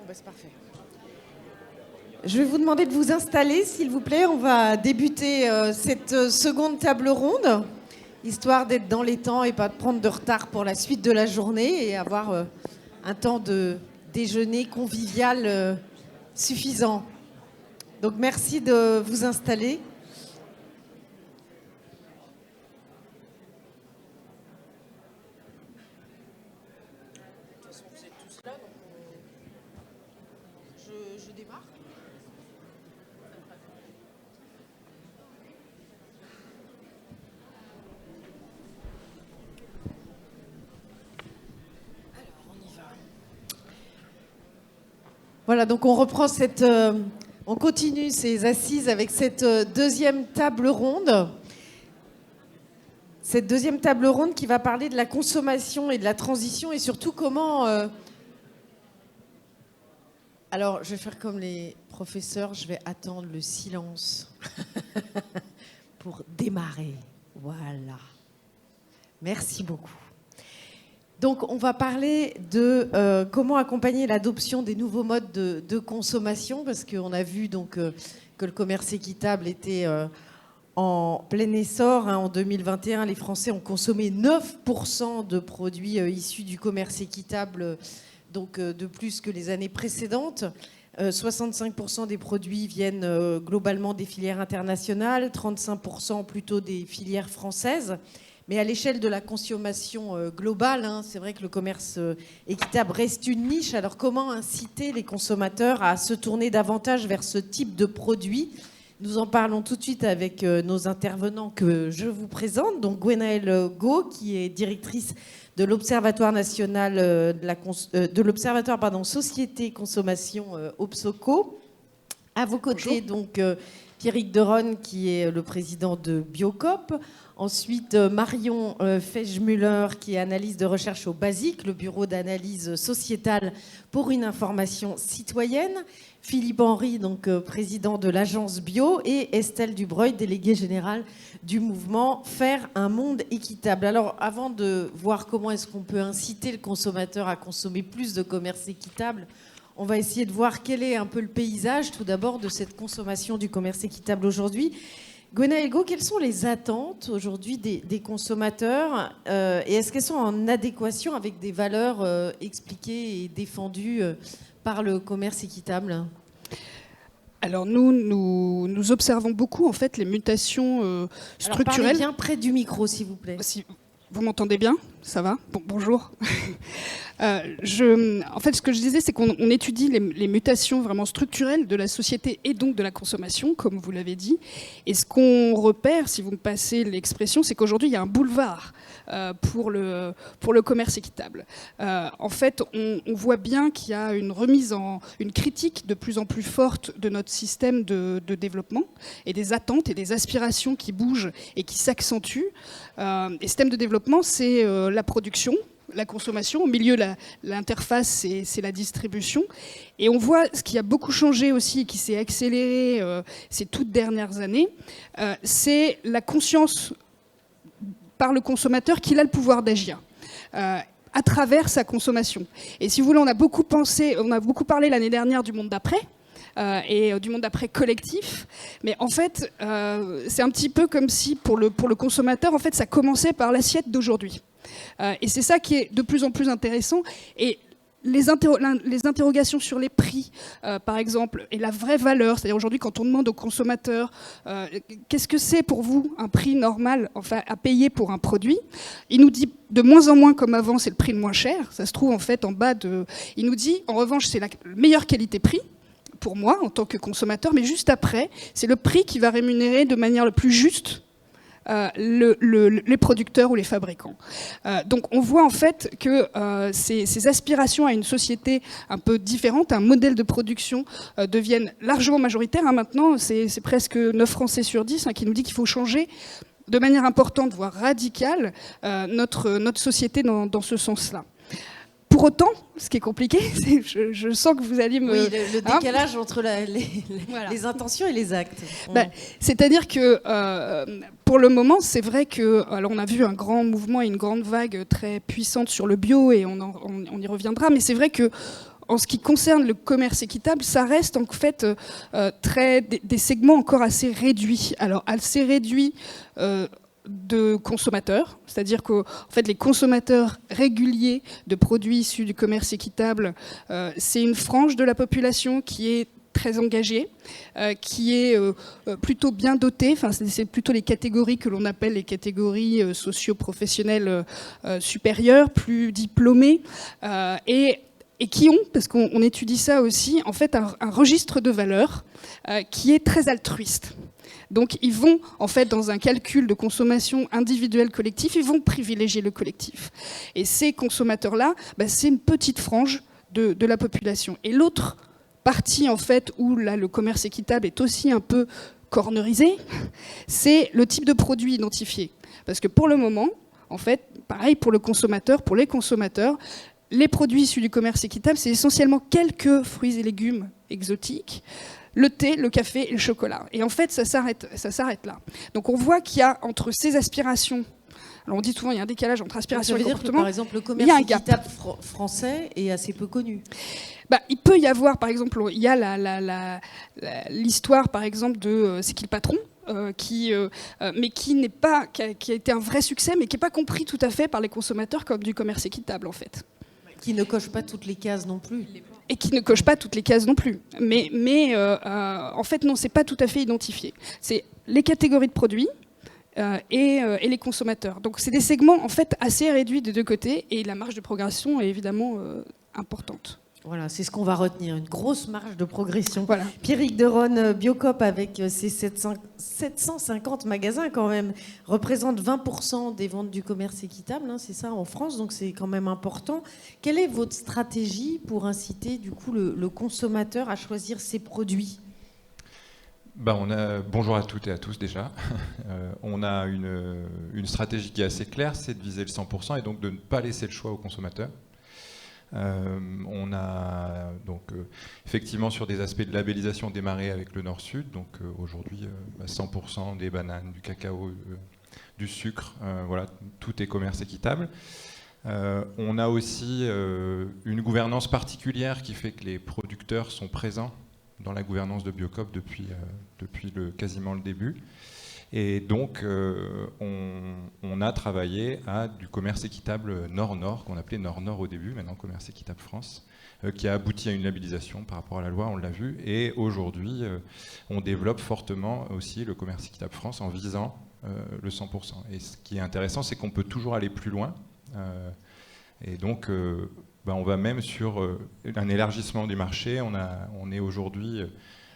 Bah, c'est parfait. Je vais vous demander de vous installer, s'il vous plaît. On va débuter cette seconde table ronde, histoire d'être dans les temps et pas de prendre de retard pour la suite de la journée et avoir un temps de déjeuner convivial suffisant. Donc merci de vous installer. Je démarre. Alors, on y va. Voilà, donc on reprend on continue ces assises avec cette deuxième table ronde. Cette deuxième table ronde qui va parler de la consommation et de la transition et surtout comment... Alors, je vais faire comme les professeurs, je vais attendre le silence pour démarrer. Voilà. Merci beaucoup. Donc, on va parler de comment accompagner l'adoption des nouveaux modes de consommation, parce qu'on a vu donc, que le commerce équitable était en plein essor. En 2021, les Français ont consommé 9% de produits issus du commerce équitable, donc de plus que les années précédentes. 65% des produits viennent globalement des filières internationales, 35% plutôt des filières françaises. Mais à l'échelle de la consommation globale, c'est vrai que le commerce équitable reste une niche. Alors comment inciter les consommateurs à se tourner davantage vers ce type de produit ? Nous en parlons tout de suite avec nos intervenants que je vous présente. Donc Gwenaëlle Gault, qui est directrice de l'Observatoire national de l'Observatoire Société Consommation Obsoco. À vos côtés, donc Pierrick Deronne, qui est le président de Biocop. Ensuite, Marion Feisch-Müller, qui est analyste de recherche au BASIC, le bureau d'analyse sociétale pour une information citoyenne. Philippe Henry, donc président de l'agence Bio, et Estelle Dubreuil, déléguée générale du mouvement Faire un monde équitable. Alors, avant de voir comment est-ce qu'on peut inciter le consommateur à consommer plus de commerce équitable, on va essayer de voir quel est un peu le paysage, tout d'abord, de cette consommation du commerce équitable aujourd'hui. Gwenaëlle Gault, quelles sont les attentes aujourd'hui des consommateurs et est-ce qu'elles sont en adéquation avec des valeurs expliquées et défendues par le commerce équitable ? Alors nous observons beaucoup en fait les mutations structurelles. Alors parlez bien près du micro, s'il vous plaît. Si vous m'entendez bien ? Ça va ? Bonjour. En fait, ce que je disais, c'est qu'on étudie les mutations vraiment structurelles de la société et donc de la consommation, comme vous l'avez dit. Et ce qu'on repère, si vous me passez l'expression, c'est qu'aujourd'hui, il y a un boulevard pour le commerce équitable. En fait, on voit bien qu'il y a une critique de plus en plus forte de notre système de développement et des attentes et des aspirations qui bougent et qui s'accentuent. Et ce système de développement, c'est la production, la consommation. Au milieu, l'interface, c'est la distribution. Et on voit ce qui a beaucoup changé aussi, qui s'est accéléré ces toutes dernières années, c'est la conscience par le consommateur qu'il a le pouvoir d'agir à travers sa consommation. Et si vous voulez, on a beaucoup parlé l'année dernière du monde d'après, et du monde d'après collectif. Mais en fait, c'est un petit peu comme si, pour le consommateur, en fait, ça commençait par l'assiette d'aujourd'hui. Et c'est ça qui est de plus en plus intéressant. Et les interrogations sur les prix, par exemple, et la vraie valeur, c'est-à-dire aujourd'hui, quand on demande aux consommateurs qu'est-ce que c'est pour vous un prix normal à payer pour un produit, il nous dit de moins en moins comme avant, c'est le prix le moins cher. Ça se trouve en fait en bas de... Il nous dit, en revanche, c'est la meilleure qualité-prix, pour moi, en tant que consommateur, mais juste après, c'est le prix qui va rémunérer de manière le plus juste les producteurs ou les fabricants. Donc on voit en fait que ces aspirations à une société un peu différente, un modèle de production deviennent largement majoritaires. Maintenant, c'est presque 9 Français sur 10 qui nous dit qu'il faut changer de manière importante, voire radicale, notre société dans ce sens-là. Pour autant, ce qui est compliqué, c'est je sens que vous allez me... Oui, le décalage entre les intentions et les actes. C'est-à-dire que pour le moment, c'est vrai que... Alors on a vu un grand mouvement et une grande vague très puissante sur le bio et on y reviendra, mais c'est vrai que en ce qui concerne le commerce équitable, ça reste en fait des segments encore assez réduits. Alors assez réduits de consommateurs, c'est-à-dire qu'en fait les consommateurs réguliers de produits issus du commerce équitable, c'est une frange de la population qui est très engagée, qui est plutôt bien dotée. Enfin, c'est plutôt les catégories que l'on appelle les catégories socio-professionnelles supérieures, plus diplômées, et qui ont, parce qu'on étudie ça aussi, en fait un registre de valeurs qui est très altruiste. Donc ils vont, en fait, dans un calcul de consommation individuelle collectif, ils vont privilégier le collectif. Et ces consommateurs-là, c'est une petite frange de la population. Et l'autre partie, en fait, où là, le commerce équitable est aussi un peu cornerisé, c'est le type de produit identifié. Parce que pour le moment, en fait, pareil pour le consommateur, pour les consommateurs, les produits issus du commerce équitable, c'est essentiellement quelques fruits et légumes exotiques, le thé, le café et le chocolat. Et en fait, ça s'arrête là. Donc on voit qu'il y a entre ces aspirations, alors on dit souvent qu'il y a un décalage entre aspiration et comportement. Ça veut dire que, par exemple, le commerce équitable français est assez peu connu. Il peut y avoir, par exemple, il y a l'histoire, par exemple, de C'est qui le patron, mais qui a été un vrai succès, mais qui n'est pas compris tout à fait par les consommateurs comme du commerce équitable, en fait. Qui ne coche pas toutes les cases non plus. Et qui ne coche pas toutes les cases non plus. Mais en fait, non, c'est pas tout à fait identifié. C'est les catégories de produits et les consommateurs. Donc, c'est des segments, en fait, assez réduits des deux côtés, et la marge de progression est évidemment importante. Voilà, c'est ce qu'on va retenir, une grosse marge de progression. Voilà. Pierrick Deronne, Biocop, avec ses 750 magasins quand même, représente 20% des ventes du commerce équitable, c'est ça, en France, donc c'est quand même important. Quelle est votre stratégie pour inciter du coup le consommateur à choisir ses produits ? Bonjour à toutes et à tous déjà. On a une stratégie qui est assez claire, c'est de viser le 100% et donc de ne pas laisser le choix aux consommateurs. On a donc effectivement sur des aspects de labellisation démarré avec le Nord-Sud, donc aujourd'hui 100% des bananes, du cacao, du sucre, voilà, tout est commerce équitable. On a aussi une gouvernance particulière qui fait que les producteurs sont présents dans la gouvernance de Biocop depuis quasiment le début. Et donc, on a travaillé à du commerce équitable Nord-Nord, qu'on appelait Nord-Nord au début, maintenant Commerce équitable France, qui a abouti à une labellisation par rapport à la loi, on l'a vu. Et aujourd'hui, on développe fortement aussi le commerce équitable France en visant le 100%. Et ce qui est intéressant, c'est qu'on peut toujours aller plus loin. Et donc, on va même sur un élargissement du marché. On est aujourd'hui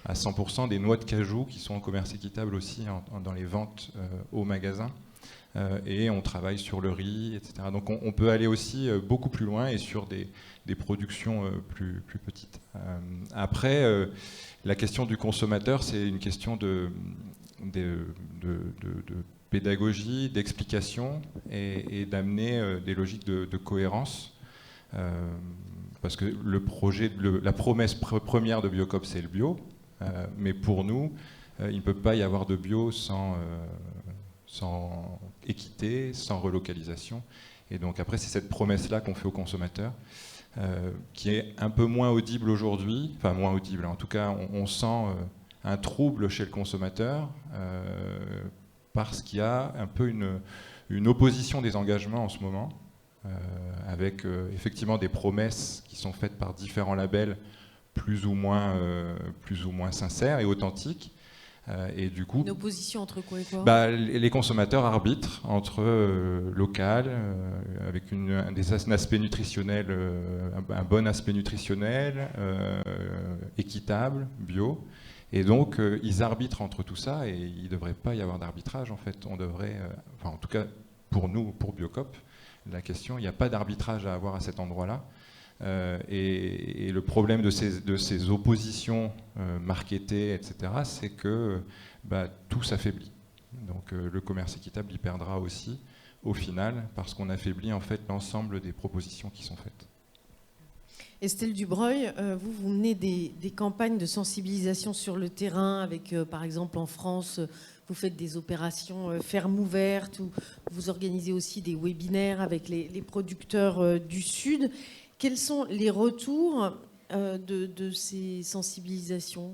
à 100% des noix de cajou qui sont en commerce équitable aussi dans les ventes au magasin. Et on travaille sur le riz, etc. Donc on peut aller aussi beaucoup plus loin et sur des productions plus petites. Après, la question du consommateur, c'est une question de pédagogie, d'explication et d'amener des logiques de cohérence. Parce que la promesse première de Biocop, c'est le bio. Mais pour nous, il ne peut pas y avoir de bio sans équité, sans relocalisation. Et donc après, c'est cette promesse-là qu'on fait aux consommateurs, qui est un peu moins audible aujourd'hui, enfin moins audible, en tout cas on sent un trouble chez le consommateur, parce qu'il y a un peu une opposition des engagements en ce moment, avec effectivement des promesses qui sont faites par différents labels, plus ou moins sincères et authentiques. Et du coup, une opposition entre quoi et quoi ? Les consommateurs arbitrent entre local, avec un aspect nutritionnel, un bon aspect nutritionnel, équitable, bio. Et donc, ils arbitrent entre tout ça et il ne devrait pas y avoir d'arbitrage, en fait. On devrait, en tout cas, pour nous, pour Biocop, la question, il n'y a pas d'arbitrage à avoir à cet endroit-là. Et le problème de ces oppositions marketées, etc., c'est que tout s'affaiblit. Donc le commerce équitable y perdra aussi au final, parce qu'on affaiblit en fait l'ensemble des propositions qui sont faites. Estelle Dubreuil, vous menez des campagnes de sensibilisation sur le terrain avec, par exemple, en France, vous faites des opérations fermes ouvertes, ou vous organisez aussi des webinaires avec les producteurs du Sud. Quels sont les retours de ces sensibilisations?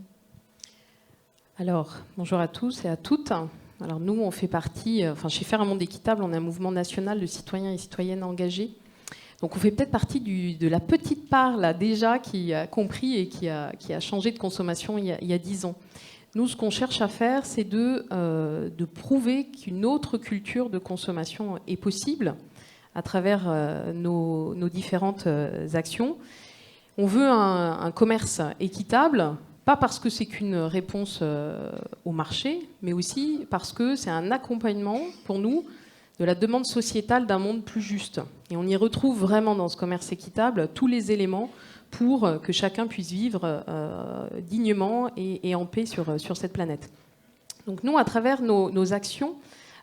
Alors, bonjour à tous et à toutes. Alors nous, on fait partie, chez Faire un monde équitable, on est un mouvement national de citoyens et citoyennes engagés. Donc on fait peut-être partie de la petite part, là, déjà, qui a compris et qui a changé de consommation il y a 10 ans. Nous, ce qu'on cherche à faire, c'est de prouver qu'une autre culture de consommation est possible à travers nos différentes actions. On veut un commerce équitable, pas parce que c'est qu'une réponse au marché, mais aussi parce que c'est un accompagnement pour nous de la demande sociétale d'un monde plus juste. Et on y retrouve vraiment dans ce commerce équitable tous les éléments pour que chacun puisse vivre dignement et en paix sur cette planète. Donc nous, à travers nos actions,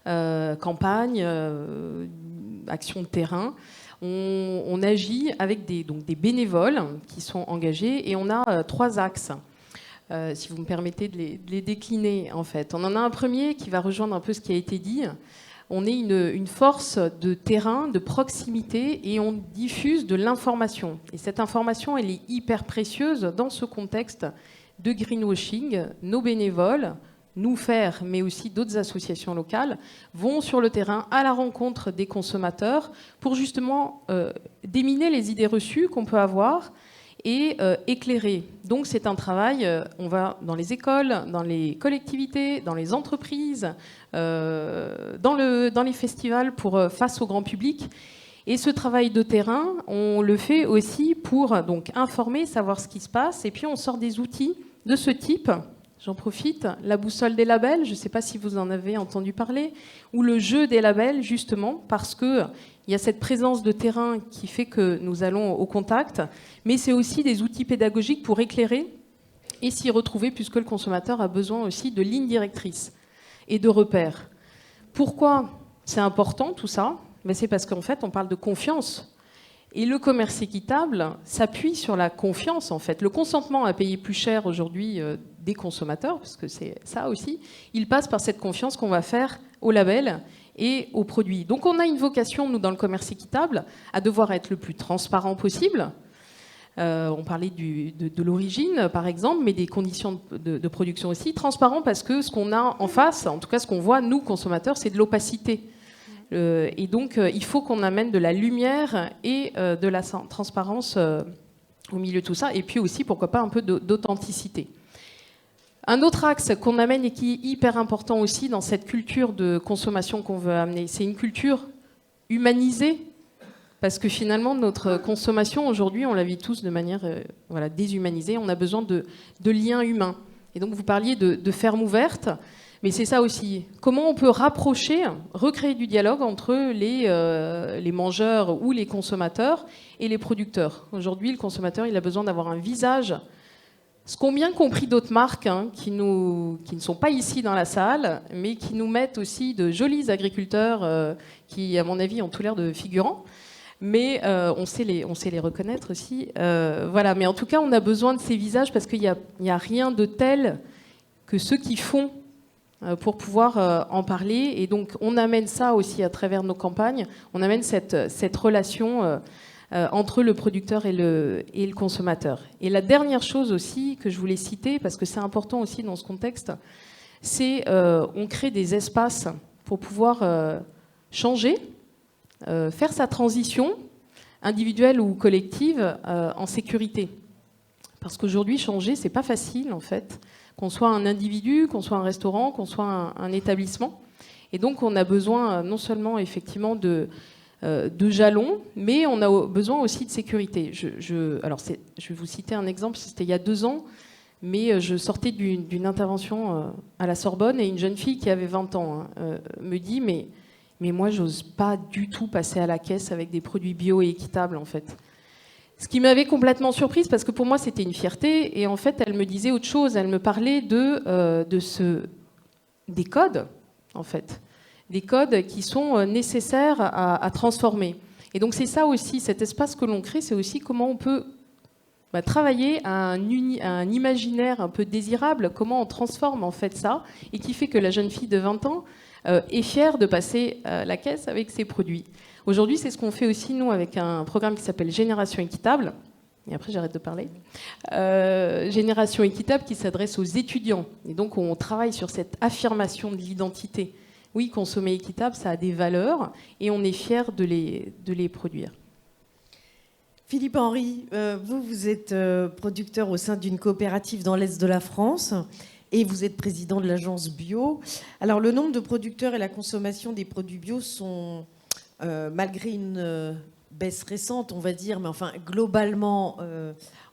campagnes, actions de terrain, on agit avec des bénévoles qui sont engagés et on a 3 axes. Si vous me permettez de les décliner, en fait. On en a un premier qui va rejoindre un peu ce qui a été dit. On est une force de terrain, de proximité, et on diffuse de l'information. Et cette information, elle est hyper précieuse dans ce contexte de greenwashing. Nos bénévoles, nous faire, mais aussi d'autres associations locales, vont sur le terrain à la rencontre des consommateurs pour justement déminer les idées reçues qu'on peut avoir et éclairer. Donc c'est un travail, on va dans les écoles, dans les collectivités, dans les entreprises, dans les festivals face au grand public. Et ce travail de terrain, on le fait aussi pour donc informer, savoir ce qui se passe, et puis on sort des outils de ce type. J'en profite, la boussole des labels, je ne sais pas si vous en avez entendu parler, ou le jeu des labels, justement, parce qu'il y a cette présence de terrain qui fait que nous allons au contact, mais c'est aussi des outils pédagogiques pour éclairer et s'y retrouver, puisque le consommateur a besoin aussi de lignes directrices et de repères. Pourquoi c'est important tout ça? C'est parce qu'en fait, on parle de confiance. Et le commerce équitable s'appuie sur la confiance, en fait. Le consentement à payer plus cher aujourd'hui des consommateurs, parce que c'est ça aussi, il passe par cette confiance qu'on va faire au label et aux produits. Donc on a une vocation, nous, dans le commerce équitable, à devoir être le plus transparent possible. On parlait de l'origine, par exemple, mais des conditions de production aussi. Transparent parce que ce qu'on a en face, en tout cas ce qu'on voit, nous, consommateurs, c'est de l'opacité. Et donc, il faut qu'on amène de la lumière et de la transparence au milieu de tout ça. Et puis aussi, pourquoi pas, un peu d'authenticité. Un autre axe qu'on amène et qui est hyper important aussi dans cette culture de consommation qu'on veut amener, c'est une culture humanisée. Parce que finalement, notre consommation, aujourd'hui, on la vit tous de manière déshumanisée. On a besoin de liens humains. Et donc, vous parliez de ferme ouverte. Mais c'est ça aussi. Comment on peut rapprocher, recréer du dialogue entre les mangeurs ou les consommateurs et les producteurs. Aujourd'hui, le consommateur, il a besoin d'avoir un visage. Ce qu'ont bien compris d'autres marques qui ne sont pas ici dans la salle, mais qui nous mettent aussi de jolis agriculteurs qui, à mon avis, ont tout l'air de figurants. Mais on sait les reconnaître aussi. Voilà. Mais en tout cas, on a besoin de ces visages parce qu'il n'y a rien de tel que ceux qui font pour pouvoir en parler. Et donc, on amène ça aussi à travers nos campagnes. On amène cette relation entre le producteur et le consommateur. Et la dernière chose aussi que je voulais citer, parce que c'est important aussi dans ce contexte, c'est on crée des espaces pour pouvoir changer, faire sa transition individuelle ou collective en sécurité. Parce qu'aujourd'hui, changer, c'est pas facile, en fait. Qu'on soit un individu, qu'on soit un restaurant, qu'on soit un établissement. Et donc, on a besoin non seulement, effectivement, de jalons, mais on a besoin aussi de sécurité. Alors, je vais vous citer un exemple, c'était il y a 2 ans, mais je sortais d'une intervention à la Sorbonne, et une jeune fille qui avait 20 ans me dit « Mais moi, j'ose pas du tout passer à la caisse avec des produits bio et équitables, en fait. » Ce qui m'avait complètement surprise, parce que pour moi, c'était une fierté. Et en fait, elle me disait autre chose. Elle me parlait des codes, en fait. Des codes qui sont nécessaires à transformer. Et donc, c'est ça aussi, cet espace que l'on crée, c'est aussi comment on peut travailler à un imaginaire un peu désirable, comment on transforme, en fait, ça, et qui fait que la jeune fille de 20 ans est fière de passer la caisse avec ses produits. Aujourd'hui, c'est ce qu'on fait aussi, nous, avec un programme qui s'appelle Génération Équitable. et après j'arrête de parler. Génération équitable qui s'adresse aux étudiants. Et donc on travaille sur cette affirmation de l'identité. Oui, consommer équitable, ça a des valeurs et on est fiers de les produire. Philippe Henry, vous êtes producteur au sein d'une coopérative dans l'Est de la France et vous êtes président de l'agence bio. Alors le nombre de producteurs et la consommation des produits bio sont, malgré une baisse récente, on va dire, mais enfin globalement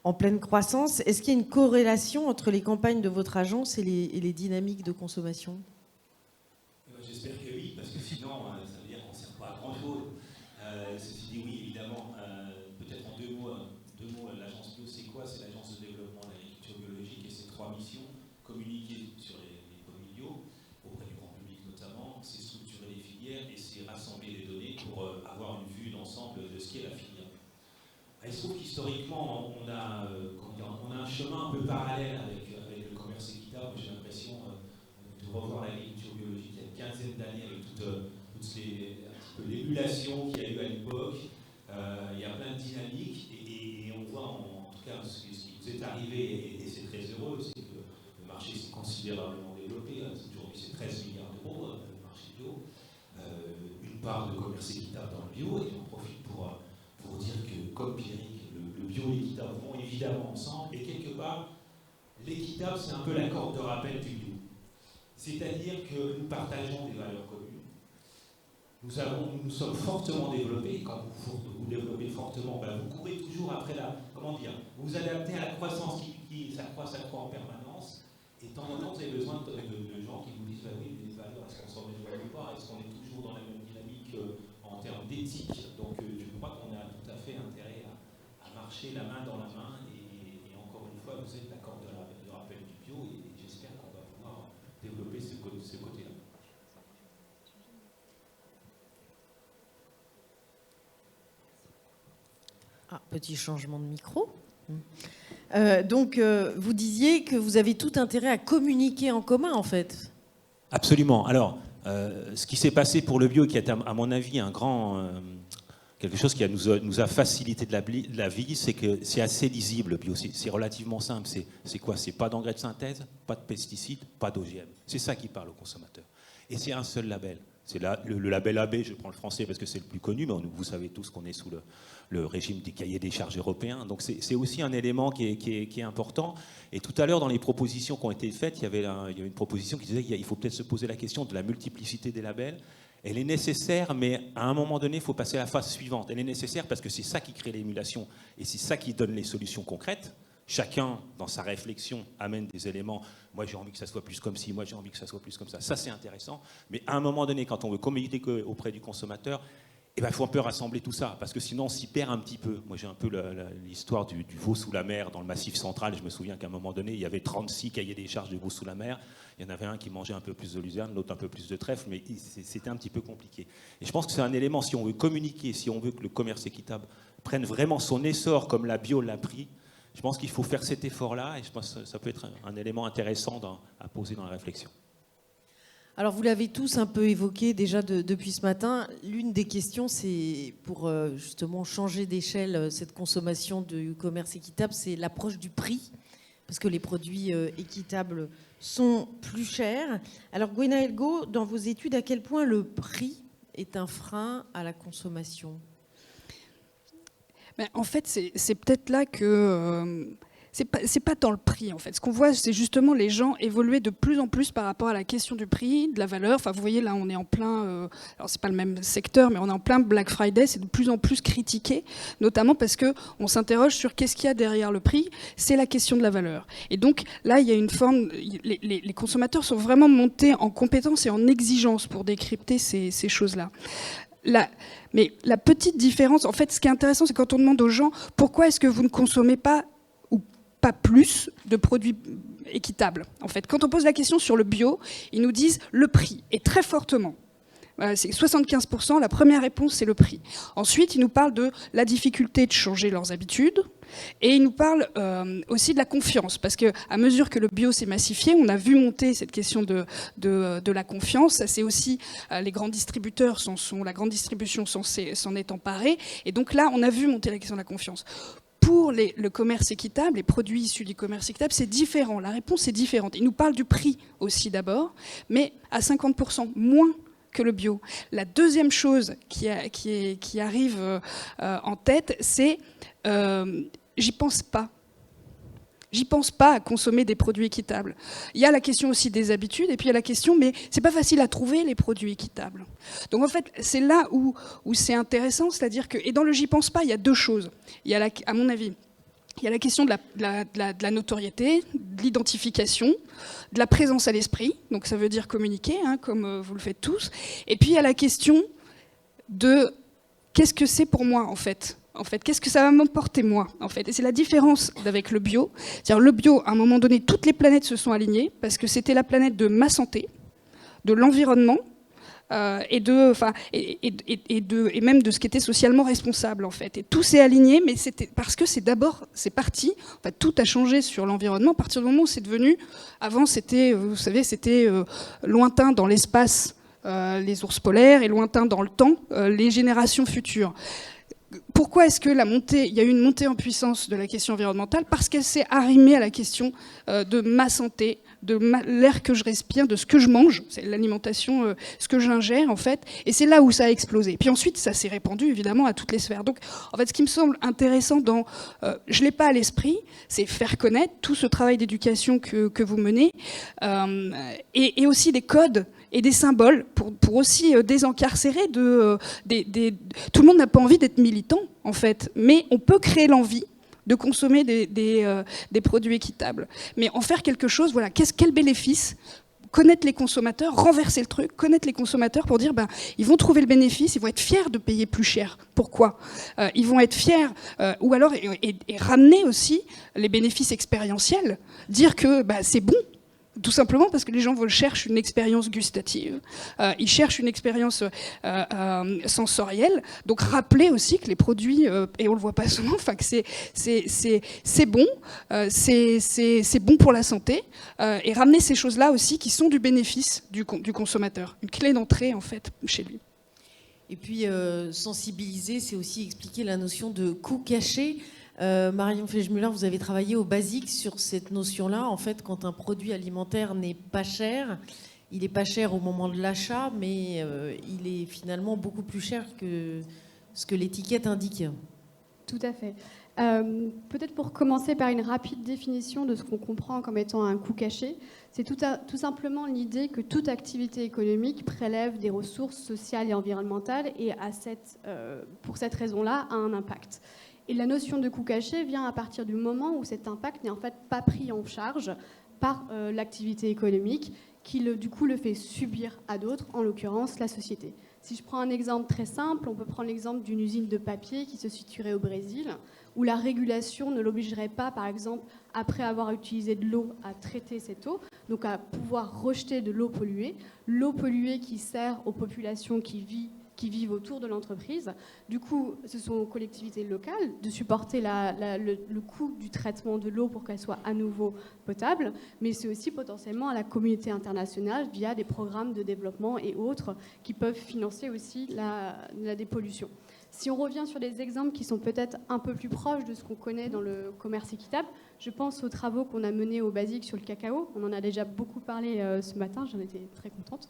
en pleine croissance. Est-ce qu'il y a une corrélation entre les campagnes de votre agence et les dynamiques de consommation ? J'espère que oui, parce que sinon, ça veut dire qu'on ne sert pas à grand-chose. Ceci dit, oui, évidemment, peut-être en deux mots, l'agence bio, c'est quoi? C'est l'agence de développement de l'agriculture biologique et ses 3 missions. Communiquer sur les produits bio, auprès du grand public notamment, c'est structurer les filières et c'est rassembler les données pour avoir une vue d'ensemble de ce qu'est la filière. Il se trouve qu'historiquement, on a un chemin un peu parallèle avec le commerce équitable. J'ai l'impression de revoir l'agriculture biologique il y a une quinzaine d'années avec toutes l'émulation qu'il y a eu à l'époque. Il y a plein de dynamiques et on voit en tout cas ce qui vous est arrivé et c'est très heureux, c'est que le marché s'est considérablement développé. Aujourd'hui c'est 13 milliards d'euros le marché bio. Une part de commerce équitable dans le bio et j'en profite pour dire que comme Pierrick, le bio et l'équitable vont évidemment ensemble et quelque part l'équitable c'est un peu la corde de rappel du bio. C'est-à-dire que nous partageons des valeurs communes. Nous sommes fortement développés, et quand vous développez fortement, vous courez toujours après vous vous adaptez à la croissance qui s'accroît en permanence, et de temps en temps vous avez besoin de gens qui vous disent oui, mais les valeurs, est-ce qu'on s'en éloigne ou pas, est-ce qu'on est toujours dans la même dynamique en termes d'éthique. Donc je crois qu'on a tout à fait intérêt à marcher la main dans la main, et encore une fois, vous êtes la corde de rappel du bio, et j'espère qu'on va pouvoir développer ce côté-là. Petit changement de micro. Donc, vous disiez que vous avez tout intérêt à communiquer en commun, en fait. Absolument. Alors, ce qui s'est passé pour le bio, qui est à mon avis quelque chose qui nous a facilité de la vie, c'est que c'est assez lisible le bio. C'est relativement simple. C'est quoi? C'est pas d'engrais de synthèse, pas de pesticides, pas d'OGM. C'est ça qui parle au consommateur. Et c'est un seul label. C'est le label AB, je prends le français parce que c'est le plus connu, mais vous savez tous qu'on est sous le régime des cahiers des charges européens. Donc c'est aussi un élément qui est important. Et tout à l'heure, dans les propositions qui ont été faites, il y avait une proposition qui disait qu'il faut peut-être se poser la question de la multiplicité des labels. Elle est nécessaire, mais à un moment donné, il faut passer à la phase suivante. Elle est nécessaire parce que c'est ça qui crée l'émulation et c'est ça qui donne les solutions concrètes. Chacun, dans sa réflexion, amène des éléments. Moi, j'ai envie que ça soit plus comme ci, moi, j'ai envie que ça soit plus comme ça. Ça, c'est intéressant. Mais à un moment donné, quand on veut communiquer auprès du consommateur, il faut un peu rassembler tout ça, parce que sinon, on s'y perd un petit peu. Moi, j'ai un peu l'histoire du veau sous la mer dans le Massif central. Je me souviens qu'à un moment donné, il y avait 36 cahiers des charges de veau sous la mer. Il y en avait un qui mangeait un peu plus de luzerne, l'autre un peu plus de trèfle, mais c'était un petit peu compliqué. Et je pense que c'est un élément, si on veut communiquer, si on veut que le commerce équitable prenne vraiment son essor comme la bio l'a pris, je pense qu'il faut faire cet effort-là et je pense que ça peut être un élément intéressant à poser dans la réflexion. Alors vous l'avez tous un peu évoqué déjà depuis ce matin. L'une des questions, c'est pour justement changer d'échelle cette consommation du commerce équitable, c'est l'approche du prix, parce que les produits équitables sont plus chers. Alors Gwenaëlle Gault, dans vos études, à quel point le prix est un frein à la consommation ? En fait, c'est peut-être là que c'est pas dans le prix en fait. Ce qu'on voit, c'est justement les gens évoluer de plus en plus par rapport à la question du prix, de la valeur. Enfin, vous voyez là, on est en plein. Alors c'est pas le même secteur, mais on est en plein Black Friday. C'est de plus en plus critiqué, notamment parce que on s'interroge sur qu'est-ce qu'il y a derrière le prix. C'est la question de la valeur. Et donc là, il y a une forme. Les consommateurs sont vraiment montés en compétence et en exigence pour décrypter ces choses-là. Mais la petite différence, en fait, ce qui est intéressant, c'est quand on demande aux gens pourquoi est-ce que vous ne consommez pas ou pas plus de produits équitables. En fait, quand on pose la question sur le bio, ils nous disent le prix, et très fortement. C'est 75%, la première réponse, c'est le prix. Ensuite, ils nous parlent de la difficulté de changer leurs habitudes, et ils nous parlent aussi de la confiance, parce qu'à mesure que le bio s'est massifié, on a vu monter cette question de la confiance. Ça, c'est aussi les grands distributeurs, la grande distribution s'en est emparée, et donc là, on a vu monter la question de la confiance. pour le commerce équitable, les produits issus du commerce équitable, c'est différent. La réponse est différente. Il nous parle du prix aussi d'abord, mais à 50% moins que le bio. La deuxième chose qui arrive en tête, c'est j'y pense pas. J'y pense pas à consommer des produits équitables. Il y a la question aussi des habitudes, et puis il y a la question, mais c'est pas facile à trouver les produits équitables. Donc en fait, c'est là où c'est intéressant, c'est-à-dire que, et dans le j'y pense pas, il y a deux choses. Il y a, à mon avis, il y a la question de la notoriété, de l'identification, de la présence à l'esprit, donc ça veut dire communiquer, hein, comme vous le faites tous, et puis il y a la question de qu'est-ce que c'est pour moi en fait, qu'est-ce que ça va m'emporter moi, en fait. Et c'est la différence avec le bio. C'est-à-dire le bio, à un moment donné, toutes les planètes se sont alignées parce que c'était la planète de ma santé, de l'environnement et même de ce qui était socialement responsable, en fait. Et tout s'est aligné, mais c'était parce que c'est parti. En fait, tout a changé sur l'environnement à partir du moment où c'est devenu. Avant, c'était, vous savez, c'était lointain dans l'espace, les ours polaires, et lointain dans le temps, les générations futures. Pourquoi est-ce que il y a eu une montée en puissance de la question environnementale? Parce qu'elle s'est arrimée à la question de ma santé, de l'air que je respire, de ce que je mange, c'est l'alimentation, ce que j'ingère en fait, et c'est là où ça a explosé. Puis ensuite, ça s'est répandu évidemment à toutes les sphères. Donc, en fait, ce qui me semble intéressant je l'ai pas à l'esprit, c'est faire connaître tout ce travail d'éducation que vous menez, et aussi des codes et des symboles pour aussi désencarcérer tout le monde n'a pas envie d'être militant, en fait, mais on peut créer l'envie de consommer des produits équitables. Mais en faire quelque chose, voilà, quel bénéfice? Connaître les consommateurs, renverser le truc, connaître les consommateurs pour dire, ils vont trouver le bénéfice, ils vont être fiers de payer plus cher. Pourquoi? Ils vont être fiers, ou alors, et ramener aussi les bénéfices expérientiels, dire que c'est bon. Tout simplement parce que les gens cherchent une expérience gustative, ils cherchent une expérience sensorielle. Donc rappeler aussi que les produits, et on le voit pas souvent, que c'est bon, c'est bon pour la santé, et ramener ces choses-là aussi qui sont du bénéfice du consommateur, une clé d'entrée en fait chez lui. Et puis sensibiliser, c'est aussi expliquer la notion de coût caché. Marion Flegemuller, vous avez travaillé au basique sur cette notion-là. En fait, quand un produit alimentaire n'est pas cher, il n'est pas cher au moment de l'achat, mais il est finalement beaucoup plus cher que ce que l'étiquette indique. Tout à fait. Peut-être pour commencer par une rapide définition de ce qu'on comprend comme étant un coût caché, c'est tout simplement l'idée que toute activité économique prélève des ressources sociales et environnementales et pour cette raison-là a un impact. Et la notion de coût caché vient à partir du moment où cet impact n'est en fait pas pris en charge par l'activité économique qui, du coup, le fait subir à d'autres, en l'occurrence la société. Si je prends un exemple très simple, on peut prendre l'exemple d'une usine de papier qui se situerait au Brésil, où la régulation ne l'obligerait pas, par exemple, après avoir utilisé de l'eau, à traiter cette eau, donc à pouvoir rejeter de l'eau polluée qui sert aux populations qui vivent autour de l'entreprise. Du coup, ce sont aux collectivités locales de supporter le coût du traitement de l'eau pour qu'elle soit à nouveau potable, mais c'est aussi potentiellement à la communauté internationale via des programmes de développement et autres qui peuvent financer aussi la dépollution. Si on revient sur des exemples qui sont peut-être un peu plus proches de ce qu'on connaît dans le commerce équitable, je pense aux travaux qu'on a menés au basique sur le cacao. On en a déjà beaucoup parlé ce matin, j'en étais très contente.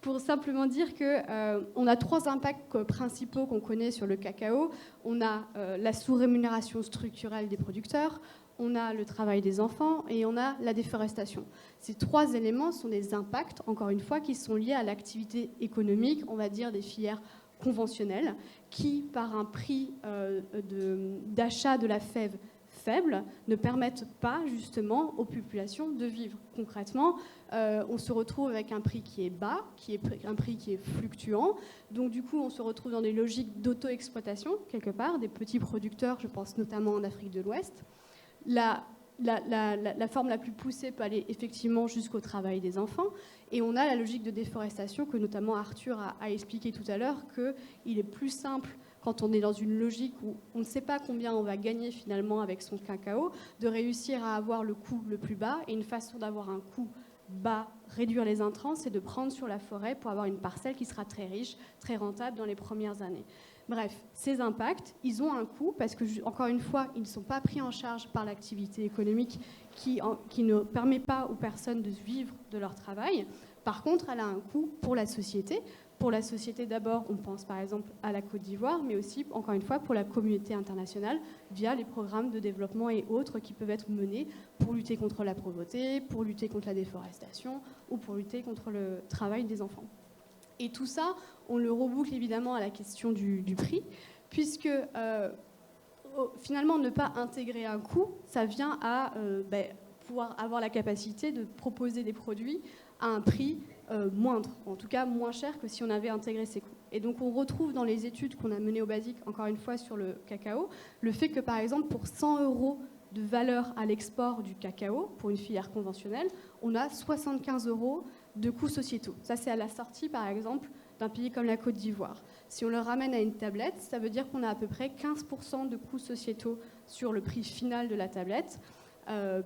Pour simplement dire qu'on a 3 impacts principaux qu'on connaît sur le cacao. On a la sous-rémunération structurelle des producteurs, on a le travail des enfants et on a la déforestation. Ces 3 éléments sont des impacts, encore une fois, qui sont liés à l'activité économique, on va dire des filières conventionnelles, qui, par un prix d'achat de la fève faible, ne permettent pas justement aux populations de vivre. Concrètement, on se retrouve avec un prix qui est bas, un prix qui est fluctuant. Donc du coup, on se retrouve dans des logiques d'auto-exploitation, quelque part, des petits producteurs, je pense notamment en Afrique de l'Ouest. La forme la plus poussée peut aller effectivement jusqu'au travail des enfants. Et on a la logique de déforestation que notamment Arthur a expliqué tout à l'heure, qu'il est plus simple quand on est dans une logique où on ne sait pas combien on va gagner finalement avec son cacao, de réussir à avoir le coût le plus bas. Et une façon d'avoir un coût bas, réduire les intrants, c'est de prendre sur la forêt pour avoir une parcelle qui sera très riche, très rentable dans les premières années. Bref, ces impacts, ils ont un coût parce que, encore une fois, ils ne sont pas pris en charge par l'activité économique qui ne permet pas aux personnes de vivre de leur travail. Par contre, elle a un coût pour la société. Pour la société, d'abord, on pense par exemple à la Côte d'Ivoire, mais aussi, encore une fois, pour la communauté internationale, via les programmes de développement et autres qui peuvent être menés pour lutter contre la pauvreté, pour lutter contre la déforestation ou pour lutter contre le travail des enfants. Et tout ça, on le reboucle évidemment à la question du prix, puisque finalement, ne pas intégrer un coût, ça vient à pouvoir avoir la capacité de proposer des produits à un prix moindre, en tout cas moins cher que si on avait intégré ces coûts. Et donc on retrouve dans les études qu'on a menées au BASIC, encore une fois sur le cacao, le fait que par exemple pour 100 € de valeur à l'export du cacao, pour une filière conventionnelle, on a 75 € de coûts sociétaux. Ça c'est à la sortie par exemple d'un pays comme la Côte d'Ivoire. Si on le ramène à une tablette, ça veut dire qu'on a à peu près 15% de coûts sociétaux sur le prix final de la tablette,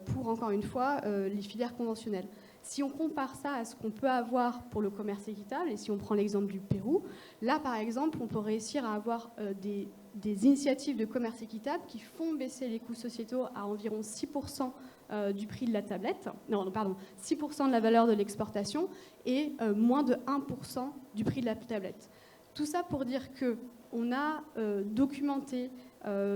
pour encore une fois les filières conventionnelles. Si on compare ça à ce qu'on peut avoir pour le commerce équitable, et si on prend l'exemple du Pérou, là par exemple on peut réussir à avoir des initiatives de commerce équitable qui font baisser les coûts sociétaux à environ 6% du prix de la tablette, 6% de la valeur de l'exportation et moins de 1% du prix de la tablette. Tout ça pour dire qu'on a documenté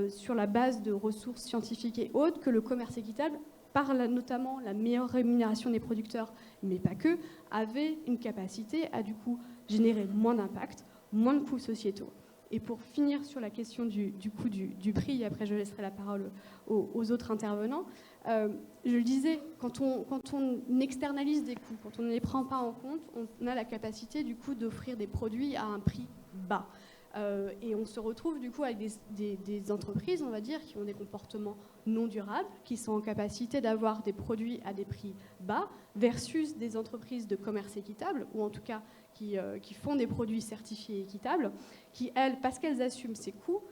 sur la base de ressources scientifiques et autres que le commerce équitable, par notamment la meilleure rémunération des producteurs, mais pas que, avait une capacité à du coup générer moins d'impact, moins de coûts sociétaux. Et pour finir sur la question du coût du prix, et après je laisserai la parole aux autres intervenants, je le disais, quand on externalise des coûts, quand on ne les prend pas en compte, on a la capacité du coup d'offrir des produits à un prix bas. Et on se retrouve du coup avec des entreprises, on va dire, qui ont des comportements non durables, qui sont en capacité d'avoir des produits à des prix bas, versus des entreprises de commerce équitable, ou en tout cas qui font des produits certifiés équitables, qui, elles, parce qu'elles assument ces coûts,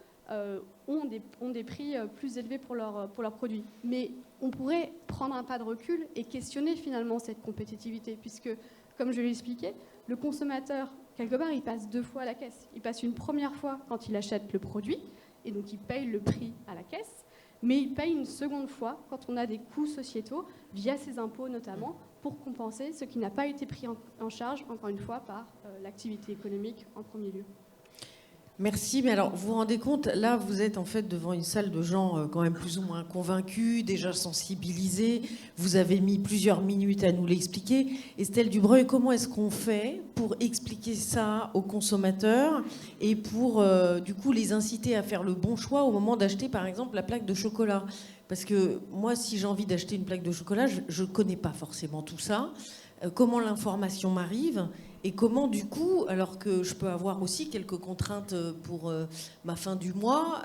ont des prix plus élevés pour leurs produits. Mais on pourrait prendre un pas de recul et questionner finalement cette compétitivité, puisque, comme je l'ai expliqué, le consommateur, quelque part, il passe 2 fois à la caisse. Il passe une première fois quand il achète le produit, et donc il paye le prix à la caisse, mais il paye une seconde fois quand on a des coûts sociétaux, via ses impôts notamment, pour compenser ce qui n'a pas été pris en charge, encore une fois, par l'activité économique en premier lieu. Merci, mais alors vous vous rendez compte, là vous êtes en fait devant une salle de gens quand même plus ou moins convaincus, déjà sensibilisés, vous avez mis plusieurs minutes à nous l'expliquer. Estelle Dubreuil, comment est-ce qu'on fait pour expliquer ça aux consommateurs et pour du coup les inciter à faire le bon choix au moment d'acheter par exemple la plaque de chocolat? Parce que moi si j'ai envie d'acheter une plaque de chocolat, je ne connais pas forcément tout ça. Comment l'information m'arrive et comment du coup, alors que je peux avoir aussi quelques contraintes pour ma fin du mois,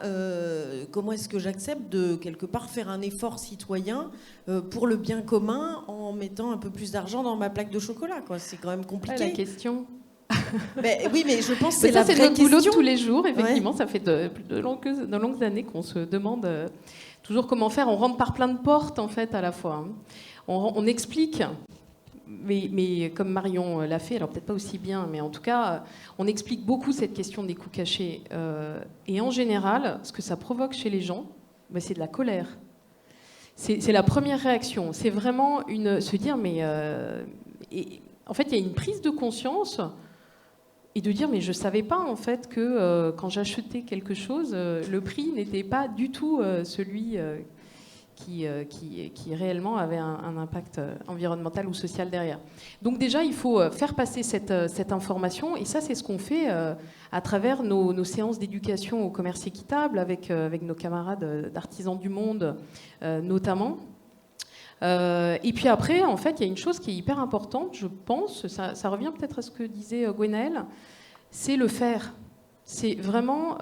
comment est-ce que j'accepte de quelque part faire un effort citoyen pour le bien commun en mettant un peu plus d'argent dans ma plaque de chocolat, quoi. C'est quand même compliqué. La question. Oui, mais je pense que c'est la vraie notre boulot de question. tous les jours, effectivement. Ouais. Ça fait de longues années qu'on se demande toujours comment faire. On rentre par plein de portes, en fait, à la fois. On explique. Mais comme Marion l'a fait, alors peut-être pas aussi bien, mais en tout cas, on explique beaucoup cette question des coûts cachés. Et en général, ce que ça provoque chez les gens, c'est de la colère. C'est la première réaction. C'est vraiment se dire, mais... en fait, il y a une prise de conscience et de dire, mais je ne savais pas, en fait, que quand j'achetais quelque chose, le prix n'était pas du tout celui... Qui réellement avait un impact environnemental ou social derrière. Donc déjà, il faut faire passer cette information, et ça, c'est ce qu'on fait à travers nos séances d'éducation au commerce équitable avec nos camarades d'Artisans du Monde, notamment. Et puis après, en fait, il y a une chose qui est hyper importante, je pense, ça revient peut-être à ce que disait Gwenaëlle, c'est le faire. C'est vraiment...